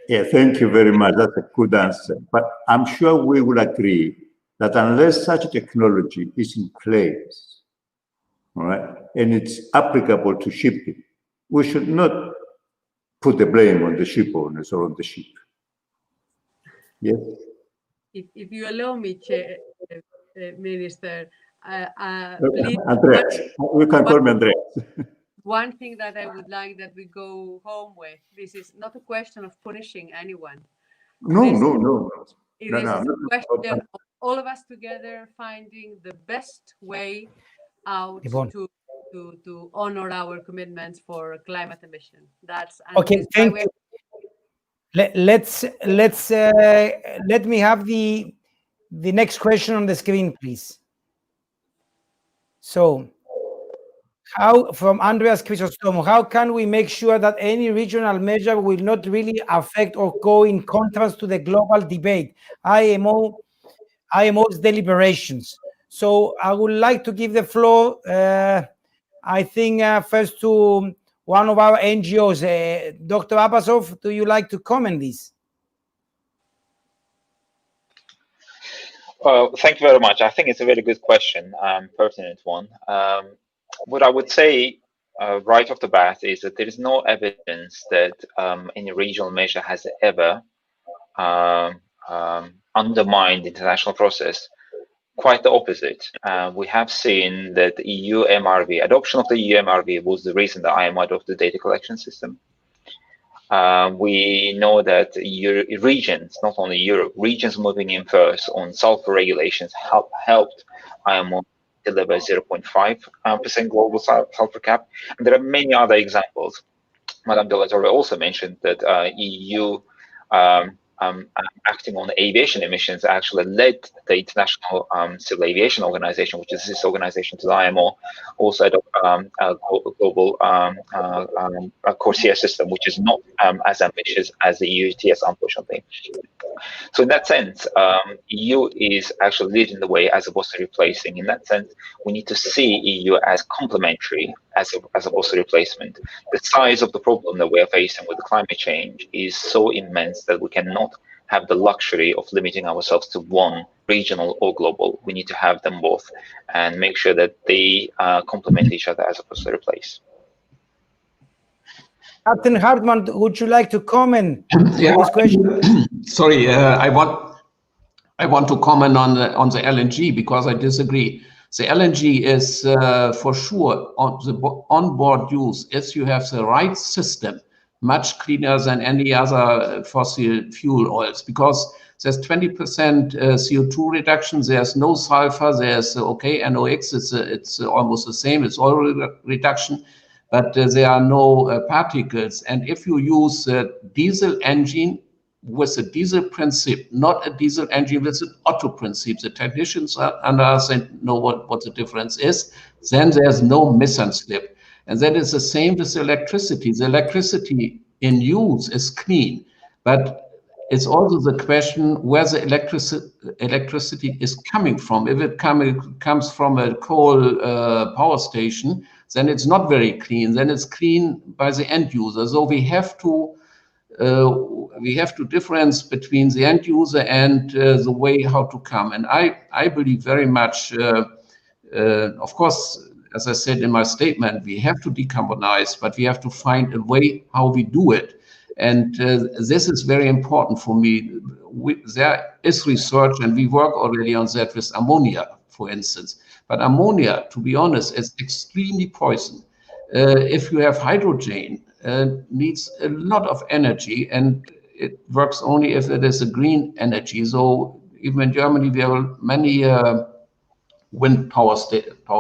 Yeah, thank you very much. That's a good answer. But I'm sure we will agree that unless such technology is in place, all right, and it's applicable to shipping, we should not put the blame on the ship owners or on the ship. Yes? If you allow me, Minister, Andreas, you can call me Andreas. one thing that I would like that we go home with, this is not a question of punishing anyone. No. It is a question of all of us together finding the best way out to honor our commitments for climate emission. That's okay. Thank you. Let me have the next question on the screen, please. So, from Andreas Chrysostomo, how can we make sure that any regional measure will not really affect or go in contrast to the global debate, IMO's deliberations? So I would like to give the floor, I think, first to one of our NGOs. Dr. Abbasov, do you like to comment this? Thank you very much. I think it's a very good question, pertinent one. What I would say right off the bat is that there is no evidence that any regional measure has ever undermined the international process. Quite the opposite. We have seen that the EU MRV, adoption of the EU MRV was the reason that IMO adopted the data collection system. We know that regions, not only Europe, regions moving in first on sulfur regulations helped IMO deliver 0.5% global sulfur cap. And there are many other examples. Madame de la Torre also mentioned that EU acting on aviation emissions actually led the International Civil Aviation Organization, which is this organization to the IMO, also adopt a global CORSIA system, which is not as ambitious as the EU-ETS, unfortunately. So in that sense, EU is actually leading the way as opposed to replacing. In that sense, we need to see EU as complementary as opposed to replacement. The size of the problem that we are facing with the climate change is so immense that we cannot have the luxury of limiting ourselves to one, regional or global. We need to have them both and make sure that they complement each other as opposed to replace. Captain Hartmann, would you like to comment on this question? Sorry, I want to comment on the LNG because I disagree. The LNG is for sure on the onboard use, if you have the right system, much cleaner than any other fossil fuel oils, because there's 20% CO2 reduction, there's no sulfur, there's NOx, it's almost the same, it's oil reduction, but there are no particles. And if you use a diesel engine with a diesel principle, not a diesel engine with an Otto principle, the technicians know what the difference is, then there's no miss and slip. And that is the same with electricity. The electricity in use is clean, but it's also the question where the electricity is coming from. If it comes from a coal power station, then it's not very clean. Then it's clean by the end user. So we have to difference between the end user and the way how to come. And I believe very much, of course, as I said in my statement, we have to decarbonize, but we have to find a way how we do it. And this is very important for me. There is research, and we work already on that with ammonia, for instance. But ammonia, to be honest, is extremely poison. If you have hydrogen, needs a lot of energy, and it works only if it is a green energy. So even in Germany, we have many wind power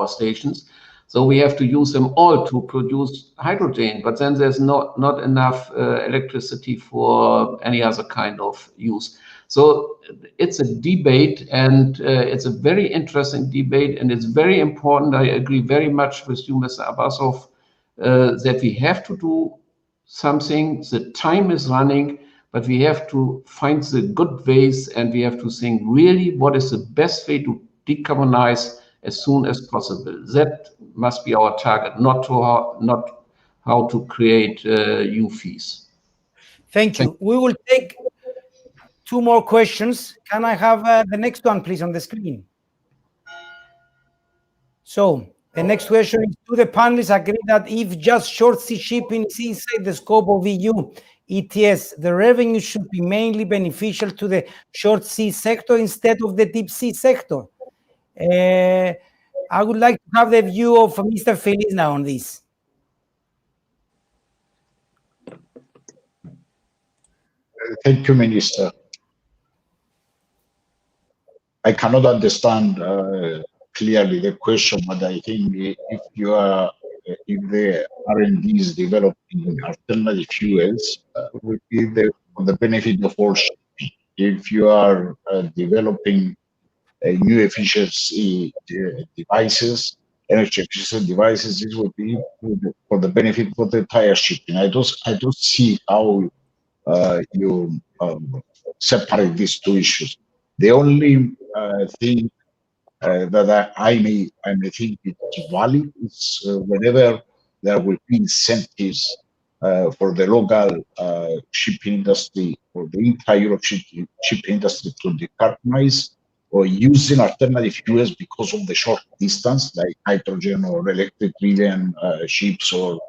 stations. So we have to use them all to produce hydrogen, but then there's not enough electricity for any other kind of use. So it's a debate, and it's a very interesting debate, and it's very important. I agree very much with you, Mr. Abbasov, that we have to do something. The time is running, but we have to find the good ways, and we have to think really what is the best way to decarbonize as soon as possible. That must be our target, not how to create new fees. Thank you. We will take 2 more questions. Can I have the next one, please, on the screen? So the next question is, do the panelists agree that if just short sea shipping is inside the scope of EU-ETS, the revenue should be mainly beneficial to the short sea sector instead of the deep sea sector? I would like to have the view of Mr. Feliz now on this. Thank you, Minister. I cannot understand clearly the question, but I think if the R&D is developing alternative fuels, would be for the benefit of all shipping. If you are developing new efficiency devices, energy efficient devices, this would be for the benefit of the entire shipping. I don't see how you separate these two issues. The only thing that I may think it's valid is whenever there will be incentives for the local shipping industry or the intra-Europe shipping industry to decarbonize or using alternative fuels because of the short distance, like hydrogen or electric-driven ships or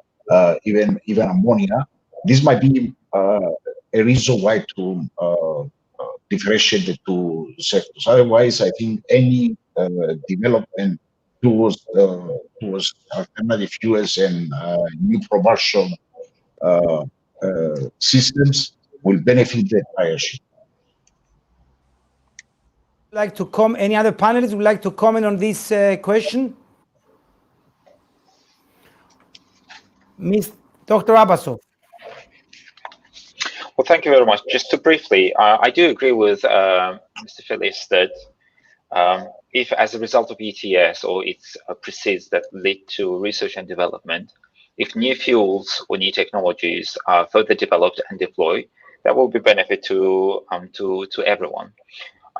even ammonia. This might be a reason why to differentiate the two sectors. Otherwise, I think any development towards alternative fuels and new propulsion systems will benefit the entire ship. Like to any other panelists would like to comment on this question? Dr. Abbasov. Well, thank you very much. Just to briefly, I do agree with Mr. Phillips that if as a result of ETS or its proceeds that lead to research and development, if new fuels or new technologies are further developed and deployed, that will be benefit to everyone.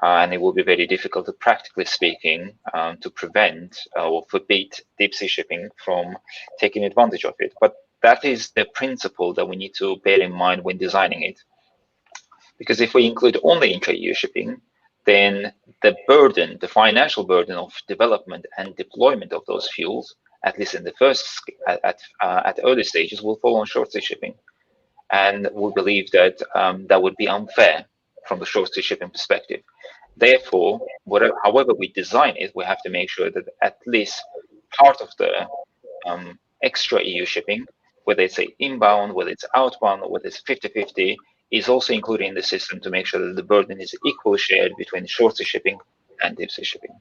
And it will be very difficult, practically speaking, to prevent or forbid deep sea shipping from taking advantage of it. But that is the principle that we need to bear in mind when designing it. Because if we include only intra-EU shipping, then the burden, the financial burden of development and deployment of those fuels, at least in the first, at early stages, will fall on short sea shipping. And we believe that that would be unfair from the short sea shipping perspective. Therefore, however we design it, we have to make sure that at least part of the extra EU shipping, whether it's inbound, whether it's outbound, or whether it's 50-50, is also included in the system to make sure that the burden is equally shared between short sea shipping and deep sea shipping.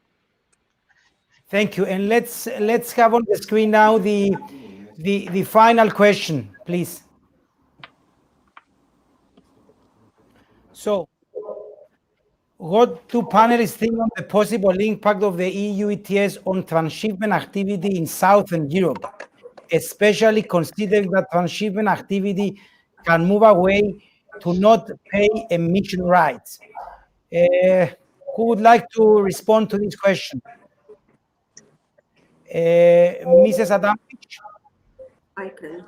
Thank you. And let's have on the screen now the final question, please. So, what do panelists think on the possible impact of the EU ETS on transshipment activity in Southern Europe, especially considering that transshipment activity can move away to not pay emission rights? Who would like to respond to this question? Mrs. Adamowicz? I can.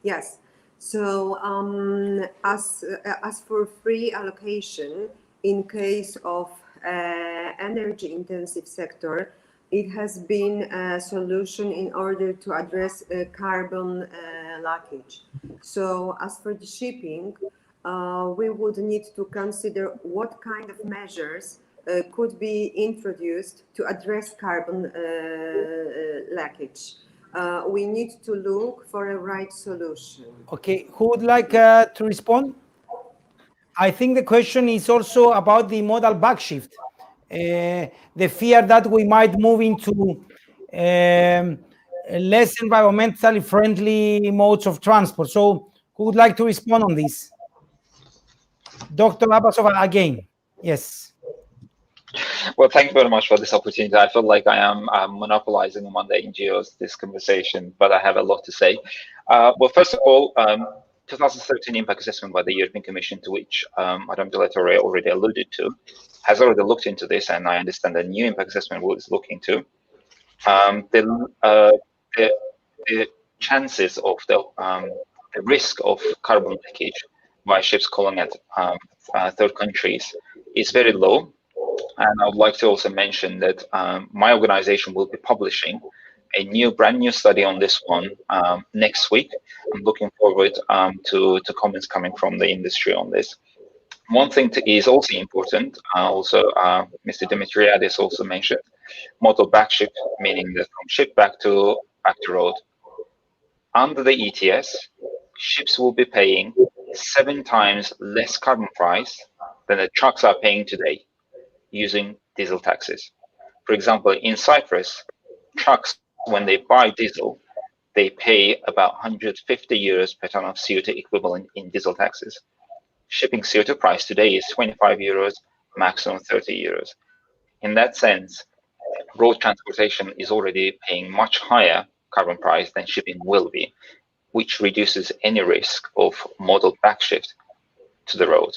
Yes. So as for free allocation, in case of energy intensive sector, it has been a solution in order to address carbon leakage. So as for the shipping, we would need to consider what kind of measures could be introduced to address carbon leakage. We need to look for a right solution. Okay, who would like to respond? I think the question is also about the modal backshift, the fear that we might move into less environmentally friendly modes of transport. So who would like to respond on this? Dr. Abbasov again. Yes. Well, thank you very much for this opportunity. I feel like I am monopolizing among the NGOs this conversation, but I have a lot to say. Well, first of all, 2013 impact assessment by the European Commission, to which Madame Delatore already alluded to, has already looked into this, and I understand the new impact assessment is looking to the chances of the risk of carbon leakage by ships calling at third countries is very low. And I would like to also mention that my organization will be publishing a brand new study on this one next week. I'm looking forward to comments coming from the industry on this. One thing is also important, Mr. Dimitriadis also mentioned, modal backship, meaning that from ship back to road. Under the ETS, ships will be paying 7 times less carbon price than the trucks are paying today using diesel taxes. For example, in Cyprus, trucks, when they buy diesel, they pay about 150 euros per ton of CO2 equivalent in diesel taxes. Shipping CO2 price today is 25 euros, maximum 30 euros. In that sense, road transportation is already paying much higher carbon price than shipping will be, which reduces any risk of modal backshift to the road.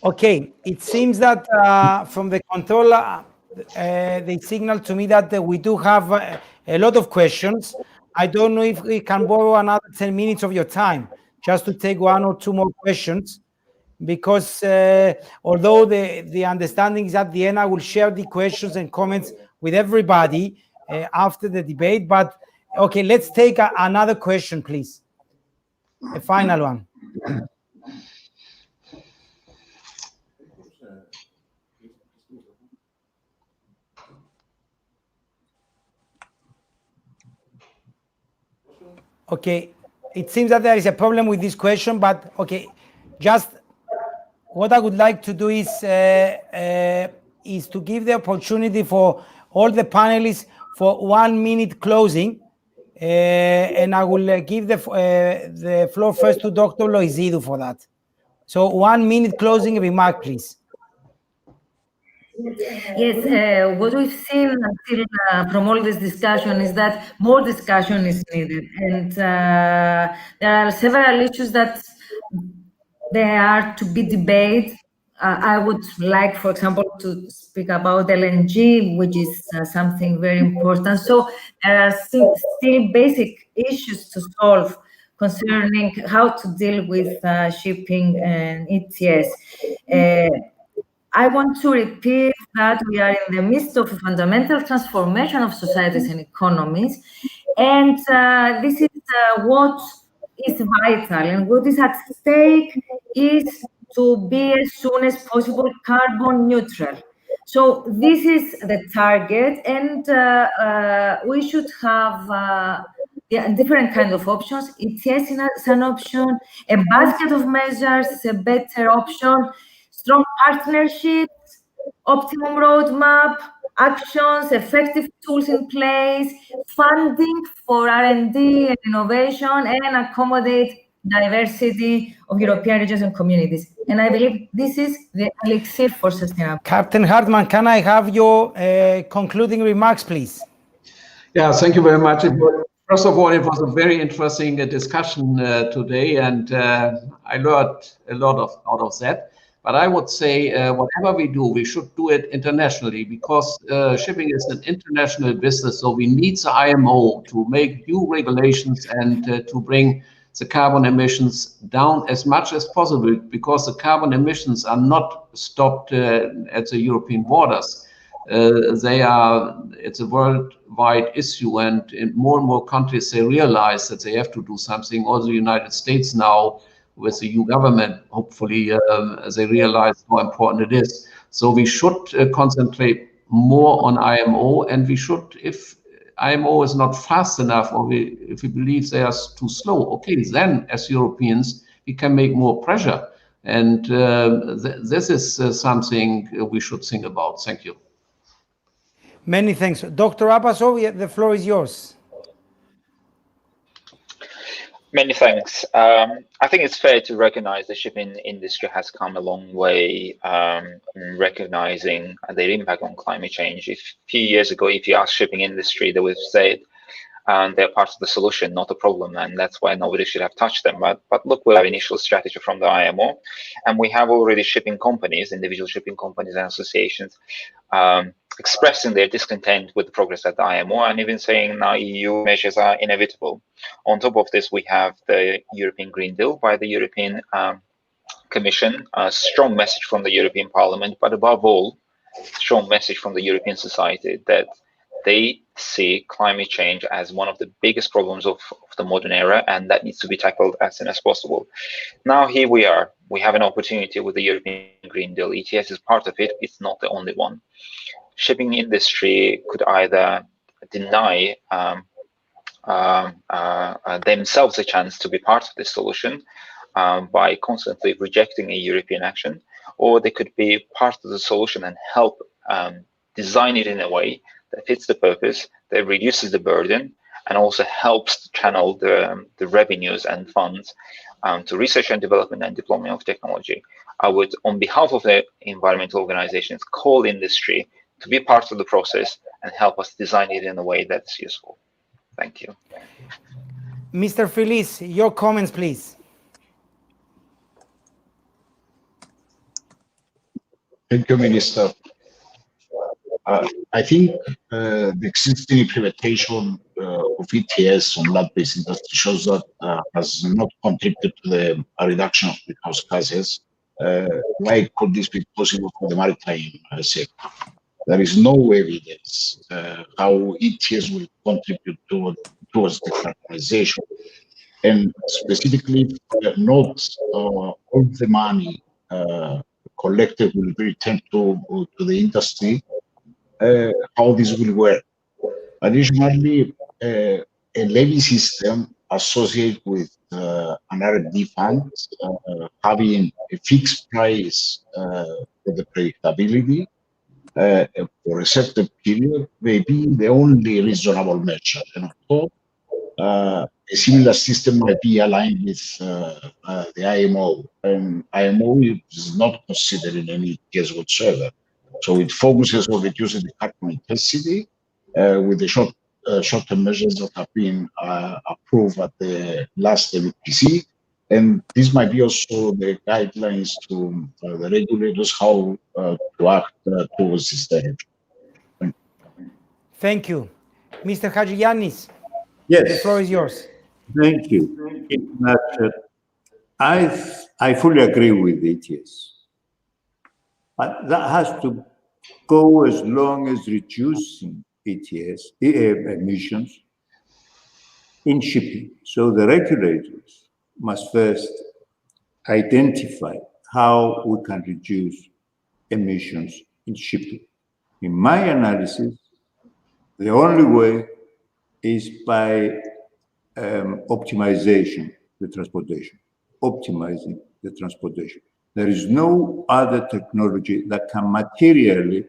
Okay, it seems that from the controller, they signal to me that we do have a lot of questions. I don't know if we can borrow another 10 minutes of your time just to take 1 or 2 more questions, because although the understanding is at the end, I will share the questions and comments with everybody after the debate. But okay, let's take another question, please. A final one. Okay, it seems that there is a problem with this question, but okay, just what I would like to do is to give the opportunity for all the panelists for 1 minute closing, and I will give the floor first to Dr. Loizidou for that. So 1 minute closing remark, please. Yes, what we've seen until from all this discussion is that more discussion is needed, and there are several issues that they are to be debated. I would like, for example, to speak about LNG, which is something very important. So there are still basic issues to solve concerning how to deal with shipping and ETS. I want to repeat that we are in the midst of a fundamental transformation of societies and economies, and this is what is vital, and what is at stake is to be as soon as possible carbon neutral. So this is the target, and we should have different kind of options. ETS is an option, a basket of measures is a better option, strong partnerships, optimum roadmap, actions, effective tools in place, funding for R&D and innovation, and accommodate diversity of European regions and communities. And I believe this is the elixir for sustainability. Captain Hartmann, can I have your concluding remarks, please? Yeah, thank you very much. First of all, it was a very interesting discussion today, and I learned a lot out of that. But I would say whatever we do, we should do it internationally, because shipping is an international business. So we need the IMO to make new regulations and to bring the carbon emissions down as much as possible, because the carbon emissions are not stopped at the European borders. It's a worldwide issue, and in more and more countries, they realize that they have to do something. Also, the United States now, with the EU government, hopefully they realize how important it is. So we should concentrate more on IMO, and we should, if IMO is not fast enough, or if we believe they are too slow, okay, then as Europeans, we can make more pressure. And this is something we should think about. Thank you. Many thanks. Dr. Abbasov, the floor is yours. Many thanks. I think it's fair to recognize the shipping industry has come a long way in recognizing their impact on climate change. A few years ago, if you ask shipping industry, they would say they're part of the solution, not a problem, and that's why nobody should have touched them. But look, we have initial strategy from the IMO, and we have already shipping companies, individual shipping companies and associations, expressing their discontent with the progress at the IMO, and even saying now EU measures are inevitable. On top of this, we have the European Green Deal by the European Commission, a strong message from the European Parliament, but above all, strong message from the European society that they see climate change as one of the biggest problems of the modern era, and that needs to be tackled as soon as possible. Now here we are. We have an opportunity with the European Green Deal. ETS is part of it. It's not the only one. Shipping industry could either deny themselves a chance to be part of the solution by constantly rejecting a European action, or they could be part of the solution and help design it in a way that fits the purpose, that reduces the burden, and also helps to channel the revenues and funds to research and development and deployment of technology. I would, on behalf of the environmental organizations, call industry to be part of the process and help us design it in a way that's useful. Thank you. Mr. Feliz, your comments, please. Thank you, Minister. I think the existing implementation of ETS on land-based industry shows that has not contributed to the reduction of greenhouse gases. Why could this be possible for the maritime sector? There is no evidence how ETS will contribute towards decarbonisation, and specifically, not all the money collected will be returned to the industry. How this will work. Additionally, a levy system associated with an R&D fund having a fixed price for the predictability for a certain period may be the only reasonable measure. And of course, a similar system might be aligned with the IMO, and IMO is not considering any ETS whatsoever. So it focuses on reducing the carbon intensity with the short-term measures that have been approved at the last MEPC. And this might be also the guidelines to the regulators how to act towards this direction. Thank you. Mr. Hadjiyannis, Yes. the floor is yours. Thank you. In that, I fully agree with ETS. But that has to go as long as reducing ETS emissions in shipping. So the regulators must first identify how we can reduce emissions in shipping. In my analysis, the only way is by optimizing the transportation, optimizing the transportation. There is no other technology that can materially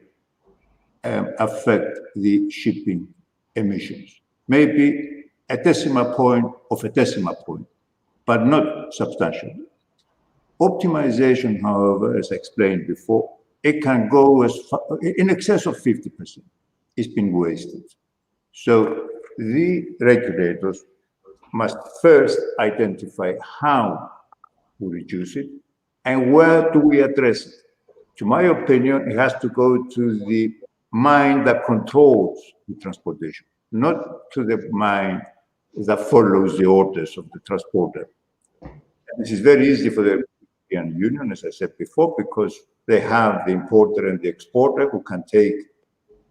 affect the shipping emissions. Maybe a decimal point of a decimal point, but not substantially. Optimization, however, as I explained before, it can go as far, in excess of 50%. It's been wasted. So the regulators must first identify how we reduce it and where do we address it. To my opinion, it has to go to the mind that controls the transportation, not to the mind that follows the orders of the transporter. And this is very easy for the European Union, as I said before, because they have the importer and the exporter who can take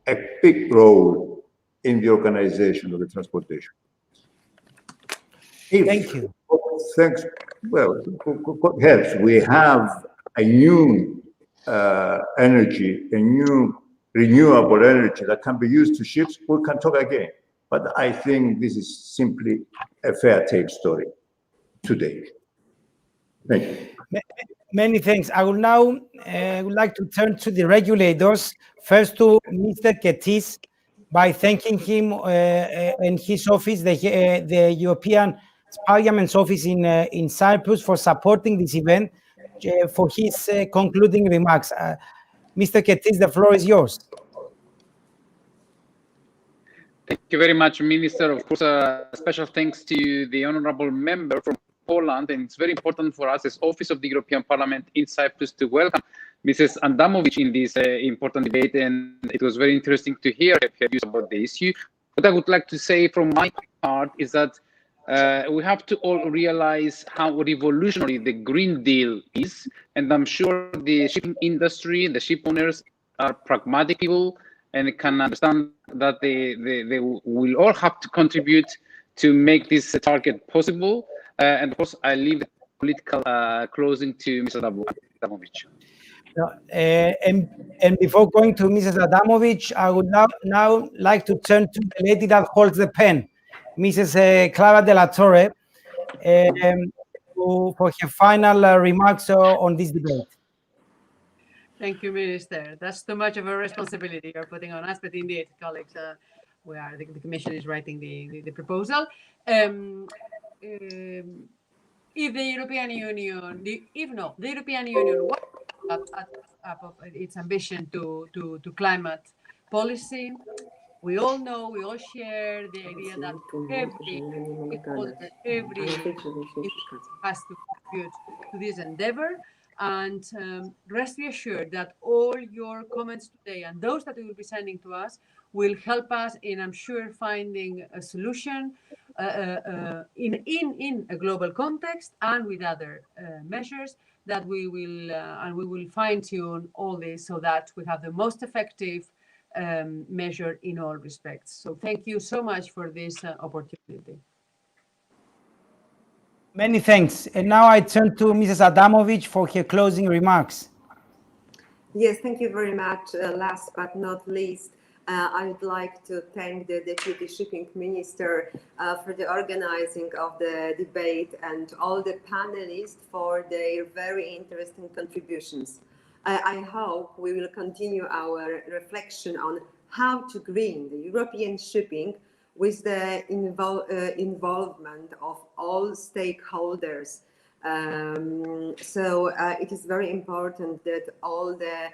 a big role in the organization of the transportation. Thank you. Thanks. Well, God helps. We have a new energy, a new renewable energy that can be used to ships. We can talk again. But I think this is simply a fair tale story today. Thank you. Many thanks. I will now would like to turn to the regulators. First to Mr. Ketis, by thanking him and his office, the European Parliament's office in Cyprus, for supporting this event, for his concluding remarks. Mr. Ketis, the floor is yours. Thank you very much, Minister. Of course, special thanks to the honourable member from Poland, and it's very important for us as Office of the European Parliament in Cyprus to welcome Mrs. Adamovic in this important debate, and it was very interesting to hear her views about the issue. What I would like to say from my part is that we have to all realize how revolutionary the Green Deal is, and I'm sure the shipping industry, the ship owners are pragmatic people and can understand that they will all have to contribute to make this target possible. And of course, I leave the political closing to Mrs. Adamovic. And before going to Mrs. Adamovic, I would now like to turn to the lady that holds the pen, Mrs. Clara de la Torre for her final remarks on this debate. Thank you, Minister. That's too much of a responsibility you're putting on us, but indeed, colleagues, the Commission is writing the proposal. If the European Union, the European Union was up of its ambition to climate policy, we all know, we all share the idea that every has to contribute to this endeavor. And rest be assured that all your comments today and those that you will be sending to us will help us in, I'm sure, finding a solution in a global context and with other measures that we will fine-tune all this so that we have the most effective measure in all respects. So thank you so much for this opportunity. Many thanks. And now I turn to Mrs. Adamovich for her closing remarks. Yes, thank you very much. Last but not least, I would like to thank the Deputy Shipping Minister for the organizing of the debate and all the panelists for their very interesting contributions. I hope we will continue our reflection on how to green the European shipping with the involvement of all stakeholders. So it is very important that all the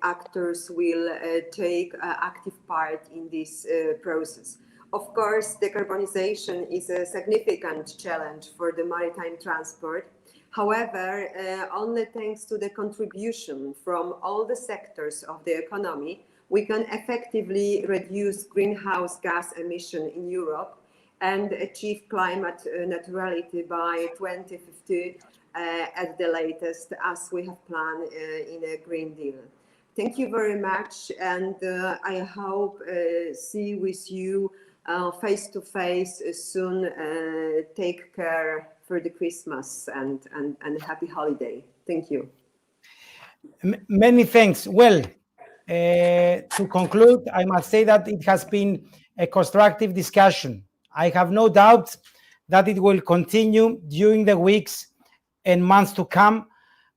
actors will take active part in this process. Of course, decarbonisation is a significant challenge for the maritime transport. However, only thanks to the contribution from all the sectors of the economy, we can effectively reduce greenhouse gas emission in Europe and achieve climate neutrality by 2050 at the latest, as we have planned in a Green Deal. Thank you very much, and I hope see with you face to face soon. Take care for the Christmas and happy holiday. Thank you. Many thanks. Well, to conclude, I must say that it has been a constructive discussion. I have no doubt that it will continue during the weeks and months to come,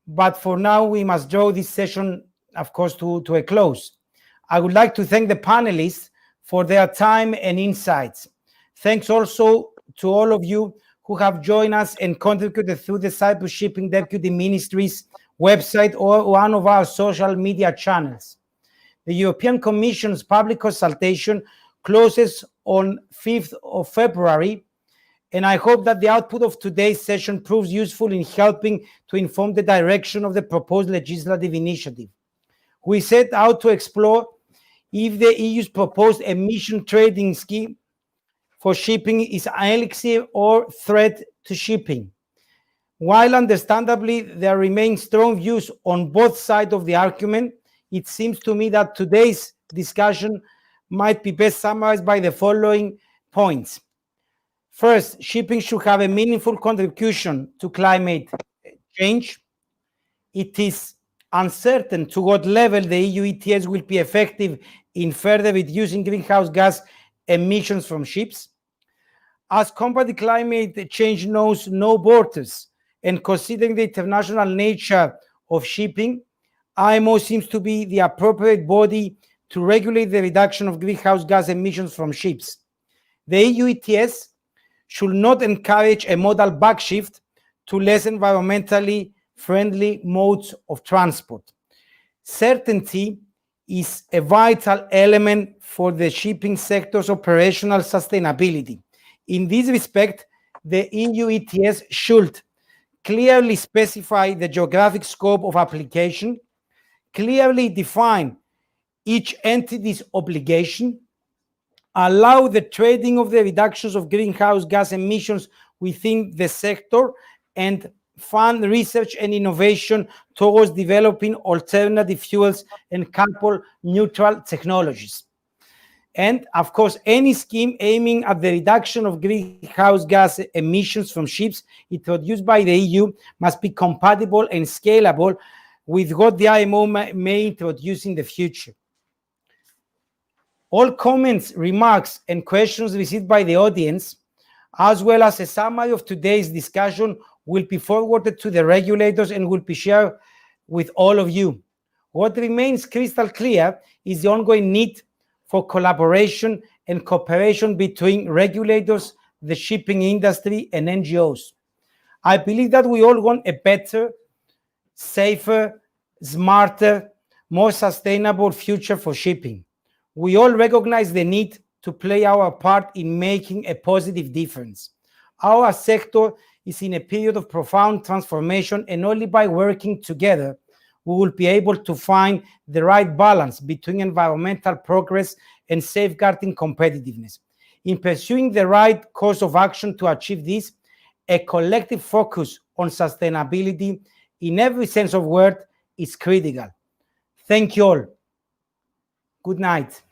but for now we must draw this session, of course, to a close. I would like to thank the panelists for their time and insights. Thanks also to all of you who have joined us and contributed through the Cyprus Shipping Deputy Ministry's website or one of our social media channels. The European Commission's public consultation closes on 5th of February, and I hope that the output of today's session proves useful in helping to inform the direction of the proposed legislative initiative. We set out to explore if the EU's proposed emission trading scheme for shipping is an elixir or threat to shipping. While understandably there remain strong views on both sides of the argument, it seems to me that today's discussion might be best summarized by the following points. First, shipping should have a meaningful contribution to climate change. It is uncertain to what level the EU-ETS will be effective in further reducing greenhouse gas emissions from ships. As combating climate change knows no borders, and considering the international nature of shipping, IMO seems to be the appropriate body to regulate the reduction of greenhouse gas emissions from ships. The EU-ETS should not encourage a modal backshift to less environmentally friendly modes of transport. Certainty is a vital element for the shipping sector's operational sustainability. In this respect, the EU-ETS should clearly specify the geographic scope of application, clearly define each entity's obligation, allow the trading of the reductions of greenhouse gas emissions within the sector, and fund research and innovation towards developing alternative fuels and carbon-neutral technologies. And, of course, any scheme aiming at the reduction of greenhouse gas emissions from ships introduced by the EU must be compatible and scalable with what the IMO may introduce in the future. All comments, remarks, and questions received by the audience, as well as a summary of today's discussion, will be forwarded to the regulators and will be shared with all of you. What remains crystal clear is the ongoing need for collaboration and cooperation between regulators, the shipping industry, and NGOs. I believe that we all want a better, safer, smarter, more sustainable future for shipping. We all recognize the need to play our part in making a positive difference. Our sector is in a period of profound transformation, and only by working together we will be able to find the right balance between environmental progress and safeguarding competitiveness. In pursuing the right course of action to achieve this, a collective focus on sustainability in every sense of word is critical. Thank you all. Good night.